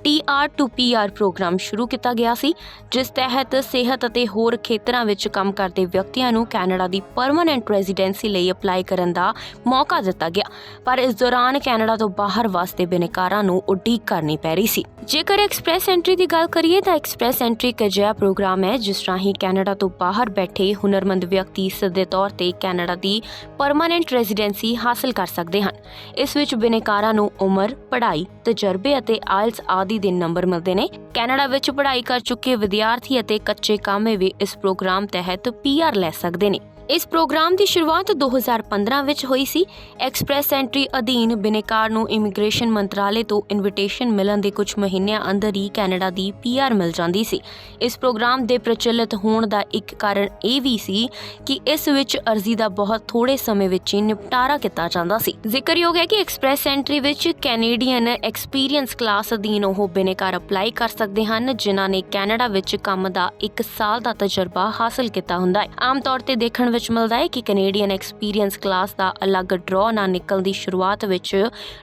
TR to PR ਪ੍ਰੋਗਰਾਮ ਸ਼ੁਰੂ ਕੀਤਾ ਗਿਆ ਸੀ, ਜਿਸ ਤਹਿਤ ਸਿਹਤ ਅਤੇ ਹੋਰ ਖੇਤਰਾਂ ਵਿੱਚ ਕੰਮ ਕਰਦੇ ਵਿਅਕਤੀਆਂ ਨੂੰ ਕੈਨੇਡਾ ਦੀ ਪਰਮਾਨੈਂਟ ਰੈਜ਼ੀਡੈਂਸੀ ਲਈ ਅਪਲਾਈ ਕਰਨ ਦਾ ਮੌਕਾ ਦਿੱਤਾ ਗਿਆ। ਪਰ ਇਸ ਦੌਰਾਨ ਕੈਨੇਡਾ ਤੋਂ ਬਾਹਰ ਵਸਦੇ ਬਿਨੈਕਾਰਾਂ ਨੂੰ ਉਡੀਕ ਕਰਨੀ ਪੈ ਰਹੀ ਸੀ। ਜੇਕਰ ਐਕਸਪ੍ਰੈਸ ਐਂਟਰੀ ਦੀ ਗੱਲ ਕਰੀਏ ਤਾਂ ਐਕਸਪ੍ਰੈਸ ਐਂਟਰੀ ਇੱਕ ਅਜਿਹਾ ਪ੍ਰੋਗਰਾਮ ਹੈ ਜਿਸ ਰਾਹੀਂ ਕੈਨੇਡਾ ਤੋਂ ਬਾਹਰ ਬੈਠੇ ਹੁਨਰਮੰਦ ਵਿਅਕਤੀ ਸਿੱਧੇ ਤੌਰ ਤੇ ਕੈਨੇਡਾ ਦੀ ਪਰਮਾਨੈਂਟ ਰੈਜ਼ੀਡੈਂਸੀ ਹਾਸਲ ਕਰ ਸਕਦੇ ਹਨ। ਇਸ ਵਿੱਚ ਬਿਨੈਕਾਰਾਂ ਨੂੰ ਉਮਰ, ਪੜ੍ਹਾਈ, ਤਜਰਬੇ ਅਤੇ ਆਇਲਸ ਆਦਿ ਦੇ ਨੰਬਰ ਮਿਲਦੇ ਨੇ। ਕੈਨੇਡਾ ਵਿੱਚ ਪੜ੍ਹਾਈ ਕਰ ਚੁੱਕੇ ਵਿਦਿਆਰਥੀ ਅਤੇ ਕੱਚੇ ਕਾਮੇ ਵੀ ਇਸ ਪ੍ਰੋਗਰਾਮ ਤਹਿਤ PR ਲੈ ਸਕਦੇ ਨੇ। ਇਸ ਪ੍ਰੋਗਰਾਮ ਦੀ ਸ਼ੁਰੂਆਤ 2015 ਵਿੱਚ ਹੋਈ ਸੀ। ਐਕਸਪ੍ਰੈਸ ਐਂਟਰੀ ਅਧੀਨ ਬਿਨੈਕਾਰ ਨੂੰ ਇਮੀਗ੍ਰੇਸ਼ਨ ਮੰਤਰਾਲੇ ਤੋਂ ਇਨਵੀਟੇਸ਼ਨ ਮਿਲਣ ਦੇ ਕੁਝ ਮਹੀਨਿਆਂ ਅੰਦਰ ਹੀ ਕੈਨੇਡਾ ਦੀ PR ਮਿਲ ਜਾਂਦੀ ਸੀ। ਇਸ ਪ੍ਰੋਗਰਾਮ ਦੇ ਪ੍ਰਚਲਿਤ ਹੋਣ ਦਾ ਇੱਕ ਕਾਰਨ ਇਹ ਵੀ ਸੀ ਕਿ ਇਸ ਵਿੱਚ ਅਰਜ਼ੀ ਦਾ ਬਹੁਤ ਥੋੜੇ ਸਮੇਂ ਵਿੱਚ ਹੀ ਨਿਪਟਾਰਾ ਕੀਤਾ ਜਾਂਦਾ ਸੀ। ਜ਼ਿਕਰਯੋਗ ਹੈ ਕਿ ਐਕਸਪ੍ਰੈਸ ਐਂਟਰੀ ਵਿੱਚ ਕੈਨੇਡੀਅਨ ਐਕਸਪੀਰੀਅੰਸ ਕਲਾਸ ਅਧੀਨ ਉਹ ਬਿਨੈਕਾਰ ਅਪਲਾਈ ਕਰ ਸਕਦੇ ਹਨ ਜਿਨ੍ਹਾਂ ਨੇ ਕੈਨੇਡਾ ਵਿੱਚ ਕੰਮ ਦਾ 1 ਸਾਲ ਦਾ ਤਜਰਬਾ ਹਾਸਲ ਕੀਤਾ ਹੁੰਦਾ ਹੈ। ਆਮ ਤੌਰ ਤੇ ਦੇਖਣ ਵਿੱਚ ਮਿਲਦਾ ਹੈ ਕਿ ਕੈਨੇਡੀਅਨ ਐਕਸਪੀਰੀਅੰਸ ਕਲਾਸ ਦਾ ਅਲੱਗ ਡਰਾਅ ਨਾ ਨਿਕਲਣ ਦੀ ਸ਼ੁਰੂਆਤ ਵਿੱਚ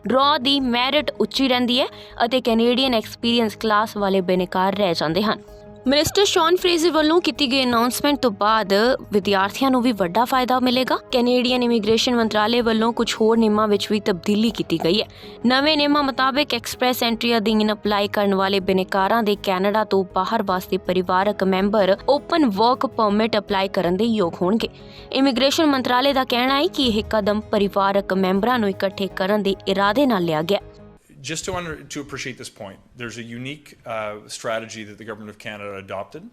ਡਰਾਅ ਦੀ ਮੈਰਿਟ ਉੱਚੀ ਰਹਿੰਦੀ ਹੈ ਅਤੇ ਕੈਨੇਡੀਅਨ ਐਕਸਪੀਰੀਅੰਸ ਕਲਾਸ ਵਾਲੇ ਬਿਨੈਕਾਰ ਰਹਿ ਜਾਂਦੇ ਹਨ। ਮਿਨਿਸਟਰ ਸ਼ੌਨ ਫਰੇਜ਼ਰ ਵੱਲੋਂ ਕੀਤੀ ਗਈ ਅਨਾਉਂਸਮੈਂਟ ਤੋਂ ਬਾਅਦ ਵਿਦਿਆਰਥੀਆਂ ਨੂੰ ਵੀ ਵੱਡਾ ਫਾਇਦਾ ਮਿਲੇਗਾ। ਕੈਨੇਡੀਅਨ ਇਮੀਗ੍ਰੇਸ਼ਨ ਮੰਤਰਾਲੇ ਵੱਲੋਂ ਕੁਝ ਹੋਰ ਨਿਯਮਾਂ ਵਿੱਚ ਵੀ ਤਬਦੀਲੀ ਕੀਤੀ ਗਈ ਹੈ। ਨਵੇਂ ਨਿਯਮਾਂ ਮੁਤਾਬਕ ਐਕਸਪ੍ਰੈਸ ਐਂਟਰੀ ਅਧੀਨ ਅਪਲਾਈ ਕਰਨ ਵਾਲੇ ਬਿਨੈਕਾਰਾਂ ਦੇ ਕੈਨੇਡਾ ਤੋਂ ਬਾਹਰ ਵਾਸਤੇ ਪਰਿਵਾਰਕ member open work permit apply ਕਰਨ ਦੇ ਯੋਗ ਹੋਣਗੇ। ਇਮੀਗ੍ਰੇਸ਼ਨ ਮੰਤਰਾਲੇ ਦਾ ਕਹਿਣਾ ਹੈ ਕਿ ਇਹ ਕਦਮ ਪਰਿਵਾਰਕ ਮੈਂਬਰਾਂ ਨੂੰ ਇਕੱਠੇ ਕਰਨ ਦੇ ਇਰਾਦੇ ਨਾਲ ਲਿਆ ਗਿਆ। Just to appreciate this point, there's a unique strategy that the Government of Canada adopted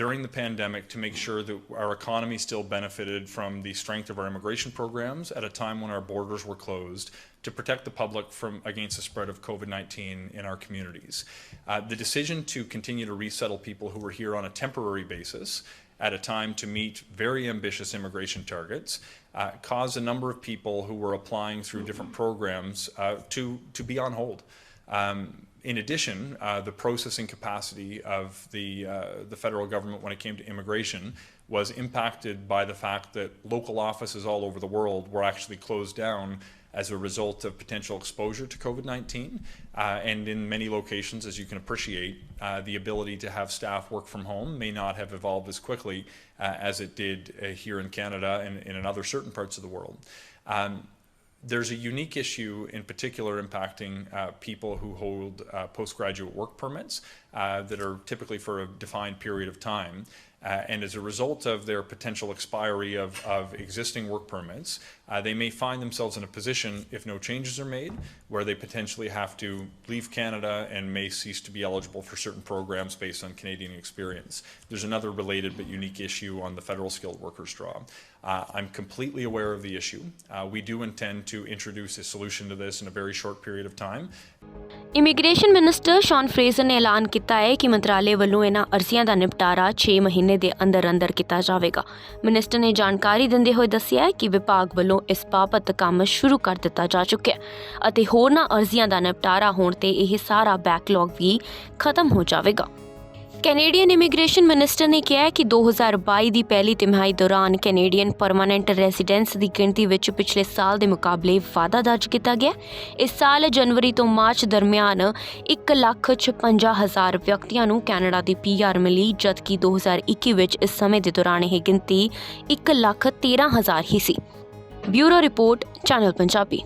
during the pandemic to make sure that our economy still benefited from the strength of our immigration programs at a time when our borders were closed to protect the public against the spread of COVID-19 in our communities. The decision to continue to resettle people who were here on a temporary basis at a time to meet very ambitious immigration targets caused a number of people who were applying through different programs to be on hold. In addition, the processing capacity of the federal government when it came to immigration was impacted by the fact that local offices all over the world were actually closed down as a result of potential exposure to COVID-19. And in many locations, as you can appreciate, the ability to have staff work from home may not have evolved as quickly as it did here in Canada and in other certain parts of the world. There's a unique issue in particular impacting people who hold postgraduate work permits that are typically for a defined period of time. And as a result of their potential expiry of existing work permits, they may find themselves in a position, if no changes are made, where they potentially have to leave Canada and may cease to be eligible for certain programs based on Canadian experience. There's another related but unique issue on the federal skilled workers draw. I'm completely aware of the issue. We do intend to introduce a solution to this in a very short period of time. Immigration minister ਸ਼ੌਨ Fraser ਨੇ ਐਲਾਨ ਕੀਤਾ ਹੈ ਕਿ ਮੰਤਰਾਲੇ ਵੱਲੋਂ ਇਹਨਾਂ ਅਰਜ਼ੀਆਂ ਦਾ ਨਿਪਟਾਰਾ 6 ਮਹੀਨੇ ਦੇ ਅੰਦਰ ਕੀਤਾ ਜਾਵੇਗਾ। ਮਿਨਿਸਟਰ ਨੇ ਜਾਣਕਾਰੀ ਦਿੰਦੇ ਹੋਏ ਦੱਸਿਆ ਕਿ ਵਿਭਾਗ ਵੱਲੋਂ ਇਸ ਬਾਬਤ ਕੰਮ ਸ਼ੁਰੂ ਕਰ ਦਿੱਤਾ ਜਾ ਚੁੱਕਿਆ ਹੈ ਅਤੇ ਹੋਰਨਾਂ ਅਰਜ਼ੀਆਂ ਦਾ ਨਿਪਟਾਰਾ ਹੋਣ ਤੇ ਇਹ ਸਾਰਾ ਬੈਕਲੌਗ ਵੀ ਖਤਮ ਹੋ ਜਾਵੇਗਾ। ਕੈਨੇਡੀਅਨ ਇਮੀਗ੍ਰੇਸ਼ਨ ਮਿਨਿਸਟਰ ਨੇ ਕਿਹਾ ਕਿ 2022 ਦੀ ਪਹਿਲੀ ਤਿਮਾਹੀ ਦੌਰਾਨ ਕੈਨੇਡੀਅਨ ਪਰਮਾਨੈਂਟ ਰੈਜ਼ੀਡੈਂਟਸ ਦੀ ਗਿਣਤੀ ਵਿੱਚ ਪਿਛਲੇ ਸਾਲ ਦੇ ਮੁਕਾਬਲੇ ਵਾਧਾ ਦਰਜ ਕੀਤਾ ਗਿਆ। ਇਸ ਸਾਲ ਜਨਵਰੀ ਤੋਂ ਮਾਰਚ ਦਰਮਿਆਨ 1,56,000 ਵਿਅਕਤੀਆਂ ਨੂੰ ਕੈਨੇਡਾ ਦੀ PR ਮਿਲੀ, ਜਦਕਿ 2021 ਵਿੱਚ ਇਸ ਸਮੇਂ ਦੇ ਦੌਰਾਨ ਇਹ ਗਿਣਤੀ 1,13,000 ਹੀ ਸੀ। Bureau report, channel Punjabi.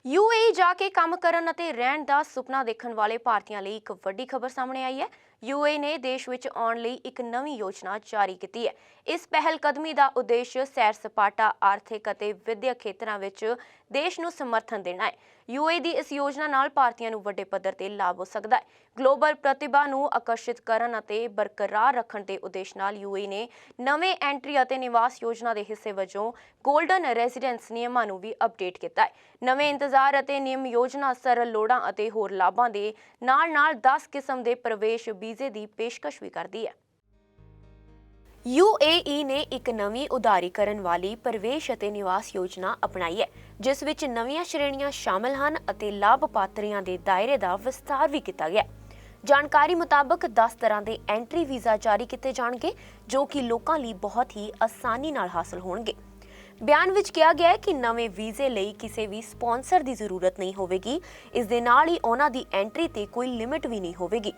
UAE ਜਾ ਕੇ ਕੰਮ ਕਰਨ ਅਤੇ ਰਹਿਣ ਦਾ ਸੁਪਨਾ ਦੇਖਣ ਵਾਲੇ ਭਾਰਤੀਆਂ ਲਈ ਇੱਕ ਵੱਡੀ ਖਬਰ ਸਾਹਮਣੇ ਆਈ ਹੈ। UAE ਨੇ ਦੇਸ਼ ਵਿੱਚ ਆਉਣ ਲਈ ਇੱਕ ਨਵੀਂ ਯੋਜਨਾ ਜਾਰੀ ਕੀਤੀ ਹੈ। ਇਸ ਪਹਿਲ ਕਦਮੀ ਦਾ ਉਦੇਸ਼ ਸੈਰ ਸਪਾਟਾ, ਆਰਥਿਕ ਅਤੇ ਵਿਦਿਅਕ ਖੇਤਰਾਂ ਵਿੱਚ ਦੇਸ਼ ਨੂੰ ਸਮਰਥਨ ਦੇਣਾ ਹੈ। UAE ਦੀ ਇਸ ਯੋਜਨਾ ਨਾਲ ਭਾਰਤੀਆਂ ਨੂੰ ਵੱਡੇ ਪੱਧਰ ਤੇ ਲਾਭ ਹੋ ਸਕਦਾ ਹੈ। ਗਲੋਬਲ ਪ੍ਰਤਿਭਾ ਨੂੰ ਆਕਰਸ਼ਿਤ ਕਰਨ ਅਤੇ ਬਰਕਰਾਰ ਰੱਖਣ ਦੇ ਉਦੇਸ਼ ਨਾਲ UAE ਨੇ ਨਵੇਂ ਐਂਟਰੀ ਅਤੇ ਨਿਵਾਸ ਯੋਜਨਾ ਦੇ ਹਿੱਸੇ ਵਜੋਂ ਗੋਲਡਨ ਰੈਜ਼ੀਡੈਂਸ ਨਿਯਮਾਂ ਨੂੰ ਵੀ ਅਪਡੇਟ ਕੀਤਾ ਹੈ। ਨਵੇਂ ਇੰਤਜ਼ਾਰ ਅਤੇ ਨਿਯਮ ਯੋਜਨਾ ਸਰਲ ਲੋੜਾਂ ਅਤੇ ਹੋਰ ਲਾਭਾਂ ਦੇ ਨਾਲ-ਨਾਲ 10 ਕਿਸਮ ਦੇ ਪ੍ਰਵੇਸ਼ ਵੀਜ਼ੇ ਦੀ ਪੇਸ਼ਕਸ਼ ਵੀ ਕਰਦੀ ਹੈ। UAE ਨੇ ਇੱਕ ਨਵੀਂ ਉਦਾਰੀਕਰਨ ਵਾਲੀ ਪ੍ਰਵੇਸ਼ ਅਤੇ ਨਿਵਾਸ ਯੋਜਨਾ ਅਪਣਾਈ ਹੈ, ਜਿਸ ਵਿੱਚ ਨਵੀਆਂ ਸ਼੍ਰੇਣੀਆਂ ਸ਼ਾਮਲ ਹਨ ਅਤੇ ਲਾਭਪਾਤਰੀਆਂ ਦੇ ਦਾਇਰੇ ਦਾ ਵਿਸਤਾਰ ਵੀ ਕੀਤਾ ਗਿਆ। ਜਾਣਕਾਰੀ ਮੁਤਾਬਕ 10 ਤਰ੍ਹਾਂ ਦੇ ਐਂਟਰੀ ਵੀਜ਼ਾ ਜਾਰੀ ਕੀਤੇ ਜਾਣਗੇ, ਜੋ ਕਿ ਲੋਕਾਂ ਲਈ ਬਹੁਤ ਹੀ ਆਸਾਨੀ ਨਾਲ ਹਾਸਲ ਹੋਣਗੇ। ਬਿਆਨ ਵਿੱਚ ਕਿਹਾ ਗਿਆ ਹੈ ਕਿ ਨਵੇਂ ਵੀਜ਼ੇ ਲਈ ਕਿਸੇ ਵੀ ਸਪਾਂਸਰ ਦੀ ਜ਼ਰੂਰਤ ਨਹੀਂ ਹੋਵੇਗੀ। ਇਸ ਦੇ ਨਾਲ ਹੀ ਉਹਨਾਂ ਦੀ ਐਂਟਰੀ ਤੇ ਕੋਈ ਲਿਮਿਟ ਵੀ ਨਹੀਂ ਹੋਵੇਗੀ।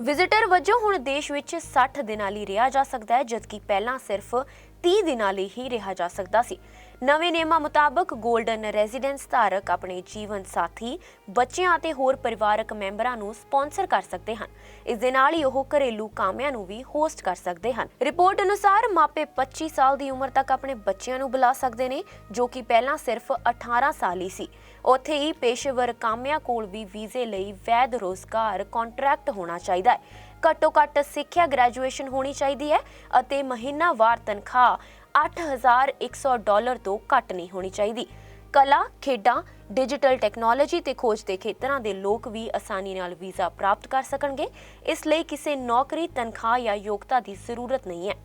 ਵਿਜ਼ਿਟਰ ਵਜੋਂ ਹੁਣ ਦੇਸ਼ ਵਿੱਚ 60 ਦਿਨਾਂ ਲਈ ਰਿਹਾ ਜਾ ਸਕਦਾ ਹੈ, ਜਦਕਿ ਪਹਿਲਾਂ ਸਿਰਫ 30 ਦਿਨਾਂ ਲਈ ਹੀ ਰਿਹਾ ਜਾ ਸਕਦਾ ਸੀ। ਨਵੇਂ ਨਿਯਮਾਂ ਮੁਤਾਬਕ ਗੋਲਡਨ ਰੈਜ਼ੀਡੈਂਸ ਧਾਰਕ ਆਪਣੇ ਜੀਵਨ ਸਾਥੀ, ਬੱਚਿਆਂ ਅਤੇ ਹੋਰ ਪਰਿਵਾਰਕ ਮੈਂਬਰਾਂ ਨੂੰ ਸਪਾਂਸਰ ਕਰ ਸਕਦੇ ਹਨ। ਇਸ ਦੇ ਨਾਲ ਹੀ ਉਹ ਘਰੇਲੂ ਕਾਮਿਆਂ ਨੂੰ ਵੀ ਹੋਸਟ ਕਰ ਸਕਦੇ ਹਨ। ਰਿਪੋਰਟ ਅਨੁਸਾਰ ਮਾਪੇ 25 ਸਾਲ ਦੀ ਉਮਰ ਤੱਕ ਆਪਣੇ ਬੱਚਿਆਂ ਨੂੰ ਬੁਲਾ ਸਕਦੇ ਨੇ, ਜੋ ਕਿ ਪਹਿਲਾਂ ਸਿਰਫ 18 ਸਾਲ ਹੀ ਸੀ। ਉੱਥੇ ਹੀ ਪੇਸ਼ੇਵਰ ਕਾਮਿਆਂ ਕੋਲ ਵੀ ਵੀਜ਼ੇ ਲਈ ਵੈਧ ਰੋਜ਼ਗਾਰ ਕੰਟਰੈਕਟ ਹੋਣਾ ਚਾਹੀਦਾ ਹੈ। ਘੱਟੋ ਘੱਟ ਸਿੱਖਿਆ ਗ੍ਰੈਜੂਏਸ਼ਨ ਹੋਣੀ ਚਾਹੀਦੀ ਹੈ ਅਤੇ ਮਹੀਨਾਵਾਰ ਤਨਖਾਹ $8,100 ਤੋਂ ਘੱਟ ਨਹੀਂ ਹੋਣੀ ਚਾਹੀਦੀ। ਕਲਾ, ਖੇਡਾਂ, ਡਿਜੀਟਲ ਟੈਕਨੋਲੋਜੀ ਤੇ ਖੋਜ ਦੇ ਖੇਤਰਾਂ ਦੇ ਲੋਕ ਵੀ ਆਸਾਨੀ ਨਾਲ ਵੀਜ਼ਾ ਪ੍ਰਾਪਤ ਕਰ ਸਕਣਗੇ। ਇਸ ਲਈ ਕਿਸੇ ਨੌਕਰੀ, ਤਨਖਾਹ ਜਾਂ ਯੋਗਤਾ ਦੀ ਜ਼ਰੂਰਤ ਨਹੀਂ ਹੈ।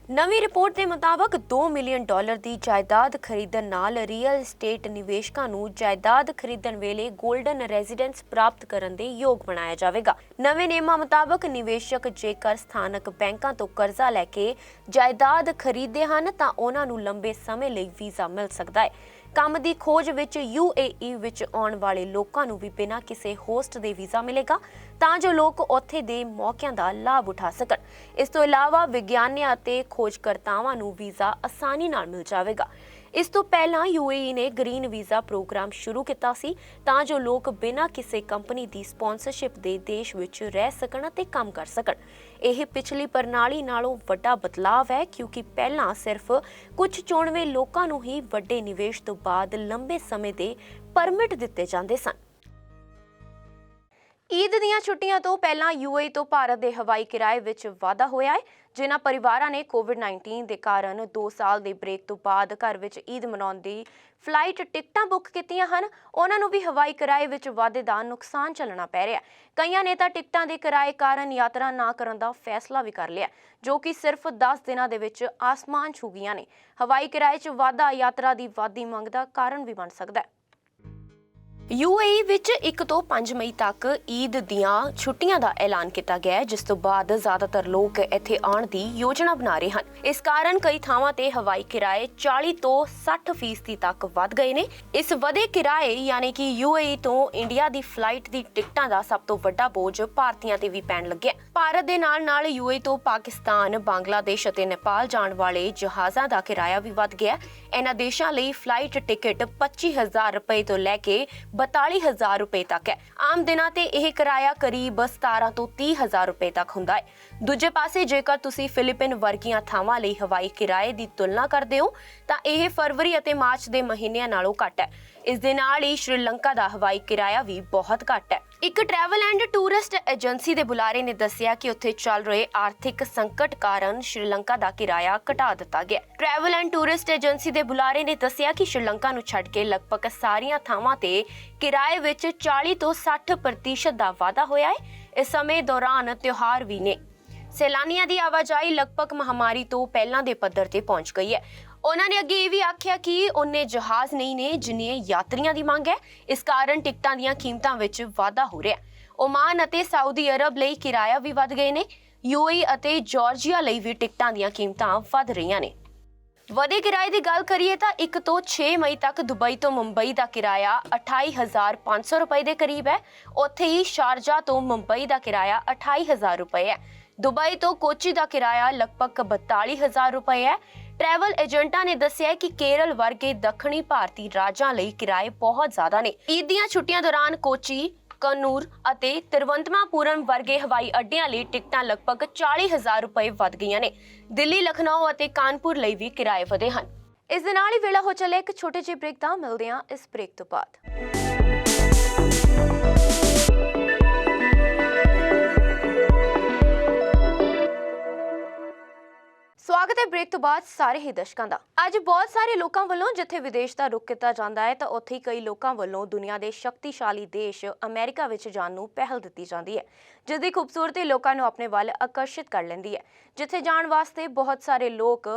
ਨਵੀਂ ਰਿਪੋਰਟ ਦੇ ਮੁਤਾਬਕ $2 ਮਿਲੀਅਨ ਦੀ ਜਾਇਦਾਦ ਖਰੀਦਣ ਨਾਲ ਰੀਅਲ estate ਨਿਵੇਸ਼ਕਾਂ ਨੂੰ ਜਾਇਦਾਦ ਖਰੀਦਣ ਵੇਲੇ ਗੋਲਡਨ ਰੈਜ਼ੀਡੈਂਸ ਪ੍ਰਾਪਤ ਕਰਨ ਦੇ ਯੋਗ ਬਣਾਇਆ ਜਾਵੇਗਾ। ਨਵੇਂ ਨਿਯਮਾਂ ਮੁਤਾਬਕ ਨਿਵੇਸ਼ਕ ਜੇਕਰ ਸਥਾਨਕ ਬੈਂਕਾਂ ਤੋਂ ਕਰਜ਼ਾ ਲੈ ਕੇ ਜਾਇਦਾਦ ਖਰੀਦਦੇ ਹਨ ਤਾਂ ਉਹਨਾਂ ਨੂੰ ਲੰਬੇ ਸਮੇਂ ਲਈ ਵੀਜ਼ਾ ਮਿਲ ਸਕਦਾ ਹੈ। ਕੰਮ ਦੀ ਖੋਜ ਵਿੱਚ UAE ਵਿੱਚ ਆਉਣ ਵਾਲੇ ਲੋਕਾਂ ਨੂੰ ਵੀ ਬਿਨਾਂ ਕਿਸੇ ਹੋਸਟ ਦੇ ਵੀਜ਼ਾ ਮਿਲੇਗਾ ਤਾਂ ਜੋ ਲੋਕ ਉੱਥੇ ਦੇ ਮੌਕਿਆਂ ਦਾ ਲਾਭ ਉਠਾ ਸਕਣ। ਇਸ ਤੋਂ ਇਲਾਵਾ ਵਿਗਿਆਨੀਆਂ ਅਤੇ ਖੋਜਕਰਤਾਵਾਂ ਨੂੰ ਵੀਜ਼ਾ ਆਸਾਨੀ ਨਾਲ ਮਿਲ ਜਾਵੇਗਾ। ਇਸ ਤੋਂ ਪਹਿਲਾਂ UAE ਨੇ ਗ੍ਰੀਨ ਵੀਜ਼ਾ ਪ੍ਰੋਗਰਾਮ ਸ਼ੁਰੂ ਕੀਤਾ ਸੀ ਤਾਂ ਜੋ ਲੋਕ ਬਿਨਾਂ ਕਿਸੇ ਕੰਪਨੀ ਦੀ ਸਪਾਂਸਰਸ਼ਿਪ ਦੇ ਦੇਸ਼ ਵਿੱਚ ਰਹਿ ਸਕਣ ਅਤੇ ਕੰਮ ਕਰ ਸਕਣ। ਇਹ ਪਿਛਲੀ ਪ੍ਰਣਾਲੀ ਨਾਲੋਂ ਵੱਡਾ ਬਦਲਾਅ ਹੈ ਕਿਉਂਕਿ ਪਹਿਲਾਂ ਸਿਰਫ ਕੁਝ ਚੁਣਵੇਂ ਲੋਕਾਂ ਨੂੰ ਹੀ ਵੱਡੇ ਨਿਵੇਸ਼ ਤੋਂ ਬਾਅਦ ਲੰਬੇ ਸਮੇਂ ਦੇ ਪਰਮਿਟ ਦਿੱਤੇ ਜਾਂਦੇ ਸਨ। ਈਦ ਦੀਆਂ ਛੁੱਟੀਆਂ ਤੋਂ ਪਹਿਲਾਂ UAE ਤੋਂ ਭਾਰਤ ਦੇ ਹਵਾਈ ਕਿਰਾਏ ਵਿੱਚ ਵਾਧਾ ਹੋਇਆ ਹੈ। ਜਿਨ੍ਹਾਂ ਪਰਿਵਾਰਾਂ ਨੇ ਕੋਵਿਡ-19 ਦੇ ਕਾਰਨ 2 ਸਾਲ ਦੇ ਬ੍ਰੇਕ ਤੋਂ ਬਾਅਦ ਘਰ ਵਿੱਚ ਈਦ ਮਨਾਉਣ ਦੀ ਫਲਾਈਟ ਟਿਕਟਾਂ ਬੁੱਕ ਕੀਤੀਆਂ ਹਨ, ਉਹਨਾਂ ਨੂੰ ਵੀ ਹਵਾਈ ਕਿਰਾਏ ਵਿੱਚ ਵਾਧੇ ਦਾ ਨੁਕਸਾਨ ਝੱਲਣਾ ਪੈ ਰਿਹਾ। ਕਈਆਂ ਨੇ ਤਾਂ ਟਿਕਟਾਂ ਦੇ ਕਿਰਾਏ ਕਾਰਨ ਯਾਤਰਾ ਨਾ ਕਰਨ ਦਾ ਫੈਸਲਾ ਵੀ ਕਰ ਲਿਆ, ਜੋ ਕਿ ਸਿਰਫ 10 ਦਿਨਾਂ ਦੇ ਵਿੱਚ ਆਸਮਾਨ ਛੂ ਗਈਆਂ ਨੇ। ਹਵਾਈ ਕਿਰਾਏ 'ਚ ਵਾਧਾ ਯਾਤਰਾ ਦੀ ਵਧਦੀ ਮੰਗ ਦਾ ਕਾਰਨ ਵੀ ਬਣ ਸਕਦਾ ਹੈ। UAE ਵਿੱਚ 1 ਤੋਂ 5 ਮਈ ਤੱਕ ਈਦ ਦੀਆਂ ਛੁੱਟੀਆਂ ਦਾ ਐਲਾਨ ਕੀਤਾ ਗਿਆ ਹੈ, ਜਿਸ ਤੋਂ ਬਾਅਦ ਜ਼ਿਆਦਾਤਰ ਲੋਕ ਇੱਥੇ ਆਉਣ ਦੀ ਯੋਜਨਾ ਬਣਾ ਰਹੇ ਹਨ। ਇਸ ਕਾਰਨ ਕਈ ਥਾਵਾਂ ਤੇ ਹਵਾਈ ਕਿਰਾਏ 40 ਤੋਂ 60% ਤੱਕ ਵਧ ਗਏ ਨੇ। ਇਸ ਵਧੇ ਕਿਰਾਏ ਯਾਨੀ ਕਿ UAE ਤੋਂ ਇੰਡੀਆ ਦੀ ਫਲਾਈਟ ਦੀ ਟਿਕਟਾਂ ਦਾ ਸਭ ਤੋਂ ਵੱਡਾ ਬੋਝ ਭਾਰਤੀਆਂ ਤੇ ਵੀ ਪੈਣ ਲੱਗਿਆ। ਭਾਰਤ ਦੇ ਨਾਲ UAE ਤੋਂ ਪਾਕਿਸਤਾਨ, ਬੰਗਲਾਦੇਸ਼ ਅਤੇ ਨੇਪਾਲ ਜਾਣ ਵਾਲੇ ਜਹਾਜ਼ਾਂ ਦਾ ਕਿਰਾਇਆ ਵੀ ਵਧ ਗਿਆ। ਇਹਨਾਂ ਦੇਸ਼ਾਂ ਲਈ ਫਲਾਈਟ ਟਿਕਟ 25,000 ਰੁਪਏ ਤੋਂ ਲੈ ਕੇ 42,000 ਰੁਪਏ ਤੱਕ ਹੈ। ਆਮ ਦਿਨਾਂ ਤੇ ਇਹ ਕਿਰਾਇਆ ਕਰੀਬ 17 ਤੋਂ 30,000 ਰੁਪਏ ਤੱਕ ਹੁੰਦਾ ਹੈ। ਦੂਜੇ ਪਾਸੇ ਜੇਕਰ ਤੁਸੀਂ ਫਿਲੀਪੀਨ ਵਰਗੀਆਂ ਥਾਵਾਂ ਲਈ ਹਵਾਈ ਕਿਰਾਏ ਦੀ ਤੁਲਨਾ ਕਰਦੇ ਹੋ ਤਾਂ ਇਹ ਫਰਵਰੀ ਅਤੇ ਮਾਰਚ ਦੇ ਮਹੀਨਿਆਂ ਨਾਲੋਂ ਘੱਟ ਹੈ। ਇਸ ਦੇ ਨਾਲ ਹੀ ਸ਼੍ਰੀਲੰਕਾ ਦਾ ਹਵਾਈ ਕਿਰਾਇਆ ਵੀ ਬਹੁਤ ਘੱਟ ਹੈ। ਇੱਕ ਟਰੈਵਲ ਐਂਡ ਟੂਰਿਸਟ ਏਜੰਸੀ ਦੇ ਬੁਲਾਰੇ ਨੇ ਦੱਸਿਆ ਕਿ ਉੱਥੇ ਚੱਲ ਰਹੇ ਆਰਥਿਕ ਸੰਕਟ ਕਾਰਨ ਸ਼੍ਰੀਲੰਕਾ ਦਾ ਕਿਰਾਇਆ ਘਟਾ ਦਿੱਤਾ ਗਿਆ। ਟਰੈਵਲ ਐਂਡ ਟੂਰਿਸਟ ਏਜੰਸੀ ਦੇ ਬੁਲਾਰੇ ਨੇ ਦੱਸਿਆ ਕਿ ਸ਼੍ਰੀਲੰਕਾ ਨੂੰ ਛੱਡ ਕੇ ਲਗਭਗ ਸਾਰੀਆਂ ਥਾਵਾਂ ਤੇ ਕਿਰਾਏ ਵਿੱਚ 40 ਤੋਂ 60% ਦਾ ਵਾਧਾ ਹੋਇਆ ਹੈ। ਇਸ ਸਮੇਂ ਦੌਰਾਨ ਤਿਉਹਾਰ ਵੀ ਨੇ। ਸੈਲਾਨੀਆਂ ਦੀ ਆਵਾਜਾਈ ਲਗਭਗ ਮਹਾਮਾਰੀ ਤੋਂ ਪਹਿਲਾਂ ਦੇ ਪੱਧਰ ਤੇ ਪਹੁੰਚ ਗਈ ਹੈ। ਉਹਨਾਂ ਨੇ ਅੱਗੇ ਇਹ ਵੀ ਆਖਿਆ ਕਿ ਉਹਨੇ ਜਹਾਜ਼ ਨਹੀਂ ਨੇ ਜਿੰਨੇ ਯਾਤਰੀਆਂ ਦੀ ਮੰਗ ਹੈ। ਇਸ ਕਾਰਨ ਟਿਕਟਾਂ ਦੀਆਂ ਕੀਮਤਾਂ ਵਿੱਚ ਵਾਧਾ ਹੋ ਰਿਹਾ। ਓਮਾਨ ਅਤੇ ਸਾਊਦੀ ਅਰਬ ਲਈ ਕਿਰਾਇਆ ਵੀ ਵਧ ਗਏ ਨੇ। UAE ਅਤੇ ਜਾਰਜੀਆ ਲਈ ਵੀ ਟਿਕਟਾਂ ਦੀਆਂ ਕੀਮਤਾਂ ਵਧ ਰਹੀਆਂ ਨੇ। ਵਧੇ ਕਿਰਾਏ ਦੀ ਗੱਲ ਕਰੀਏ ਤਾਂ 1 ਤੋਂ 6 ਮਈ ਤੱਕ ਦੁਬਈ ਤੋਂ ਮੁੰਬਈ ਦਾ ਕਿਰਾਇਆ 28,500 ਰੁਪਏ ਦੇ ਕਰੀਬ ਹੈ। ਉੱਥੇ ਹੀ ਸ਼ਾਰਜਾ ਤੋਂ ਮੁੰਬਈ ਦਾ ਕਿਰਾਇਆ 28,000 ਰੁਪਏ ਹੈ। ਦੁਬਈ ਤੋਂ ਕੋਚੀ ਦਾ ਕਿਰਾਇਆ ਲਗਭਗ 42,000 ਰੁਪਏ ਹੈ। ਟਰੈਵਲ ਏਜੰਟਾਂ ਨੇ ਦੱਸਿਆ ਕਿ ਕੇਰਲ ਵਰਗੇ ਦੱਖਣੀ ਭਾਰਤੀ ਰਾਜਾਂ ਲਈ ਕਿਰਾਏ ਬਹੁਤ ਜ਼ਿਆਦਾ ਨੇ। ਈਦ ਦੀਆਂ ਛੁੱਟੀਆਂ ਦੌਰਾਨ ਕੋਚੀ, ਕਨੂਰ ਅਤੇ ਤਿਰਵੰਤਮਾਪੁਰਮ ਵਰਗੇ ਹਵਾਈ ਅੱਡਿਆਂ ਲਈ ਟਿਕਟਾਂ ਲਗਭਗ 40,000 ਰੁਪਏ ਵਧ ਗਈਆਂ ਨੇ। ਦਿੱਲੀ, ਲਖਨਊ ਅਤੇ ਕਾਨਪੁਰ ਲਈ ਵੀ ਕਿਰਾਏ ਵਧੇ ਹਨ। ਇਸ ਦੇ ਨਾਲ ਹੀ ਵੇਲਾ ਹੋ ਚੱਲਿਆ ਇੱਕ ਛੋਟੇ ਜਿਹੇ ਬ੍ਰੇਕ ਦਾ। ਮਿਲਦੇ ਹਾਂ ਇਸ ਬ੍ਰੇਕ ਤੋਂ ਬਾਅਦ। ਸਵਾਗਤ ਹੈ ਬ੍ਰੇਕ ਤੋਂ ਬਾਅਦ ਸਾਰੇ ਹੀ ਦਰਸ਼ਕਾਂ ਦਾ। ਅੱਜ ਬਹੁਤ ਸਾਰੇ ਲੋਕਾਂ ਵੱਲੋਂ ਜਿੱਥੇ ਵਿਦੇਸ਼ ਦਾ ਰੁਖ ਕੀਤਾ ਜਾਂਦਾ ਹੈ ਤਾਂ ਉੱਥੇ ਹੀ ਕਈ ਲੋਕਾਂ ਵੱਲੋਂ ਦੁਨੀਆ ਦੇ ਸ਼ਕਤੀਸ਼ਾਲੀ ਦੇਸ਼ ਅਮਰੀਕਾ ਵਿੱਚ ਜਾਣ ਨੂੰ ਪਹਿਲ ਦਿੱਤੀ ਜਾਂਦੀ ਹੈ, ਜਿਸ ਦੀ ਖੂਬਸੂਰਤੀ ਲੋਕਾਂ ਨੂੰ ਆਪਣੇ ਵੱਲ ਆਕਰਸ਼ਿਤ ਕਰ ਲੈਂਦੀ ਹੈ। ਜਿੱਥੇ ਜਾਣ ਵਾਸਤੇ ਬਹੁਤ ਸਾਰੇ ਲੋਕ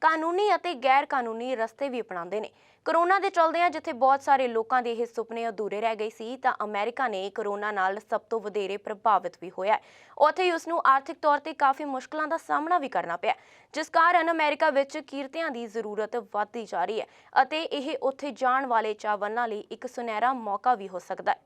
ਕਾਨੂੰਨੀ ਅਤੇ ਗੈਰ ਕਾਨੂੰਨੀ ਰਸਤੇ ਵੀ ਅਪਣਾਉਂਦੇ ਨੇ। ਕੋਰੋਨਾ ਦੇ ਚਲਦਿਆਂ ਜਿੱਥੇ ਬਹੁਤ ਸਾਰੇ ਲੋਕਾਂ ਦੇ ਇਹ ਸੁਪਨੇ ਅਧੂਰੇ ਰਹਿ ਗਏ ਸੀ ਤਾਂ ਅਮਰੀਕਾ ਨੇ ਕੋਰੋਨਾ ਨਾਲ ਸਭ ਤੋਂ ਵਧੇਰੇ ਪ੍ਰਭਾਵਿਤ ਵੀ ਹੋਇਆ। ਉੱਥੇ ਹੀ ਉਸ ਨੂੰ ਆਰਥਿਕ ਤੌਰ ਤੇ ਕਾਫੀ ਮੁਸ਼ਕਲਾਂ ਦਾ ਸਾਹਮਣਾ ਵੀ ਕਰਨਾ ਪਿਆ, ਜਿਸ ਕਾਰਨ ਅਮਰੀਕਾ ਵਿੱਚ ਕਿਰਤੀਆਂ ਦੀ ਜ਼ਰੂਰਤ ਵੱਧਦੀ ਜਾ ਰਹੀ ਹੈ ਅਤੇ ਇਹ ਉੱਥੇ ਜਾਣ ਵਾਲੇ ਚਾਹਵਾਨਾਂ ਲਈ ਇੱਕ ਸੁਨਹਿਰਾ ਮੌਕਾ ਵੀ ਹੋ ਸਕਦਾ ਹੈ।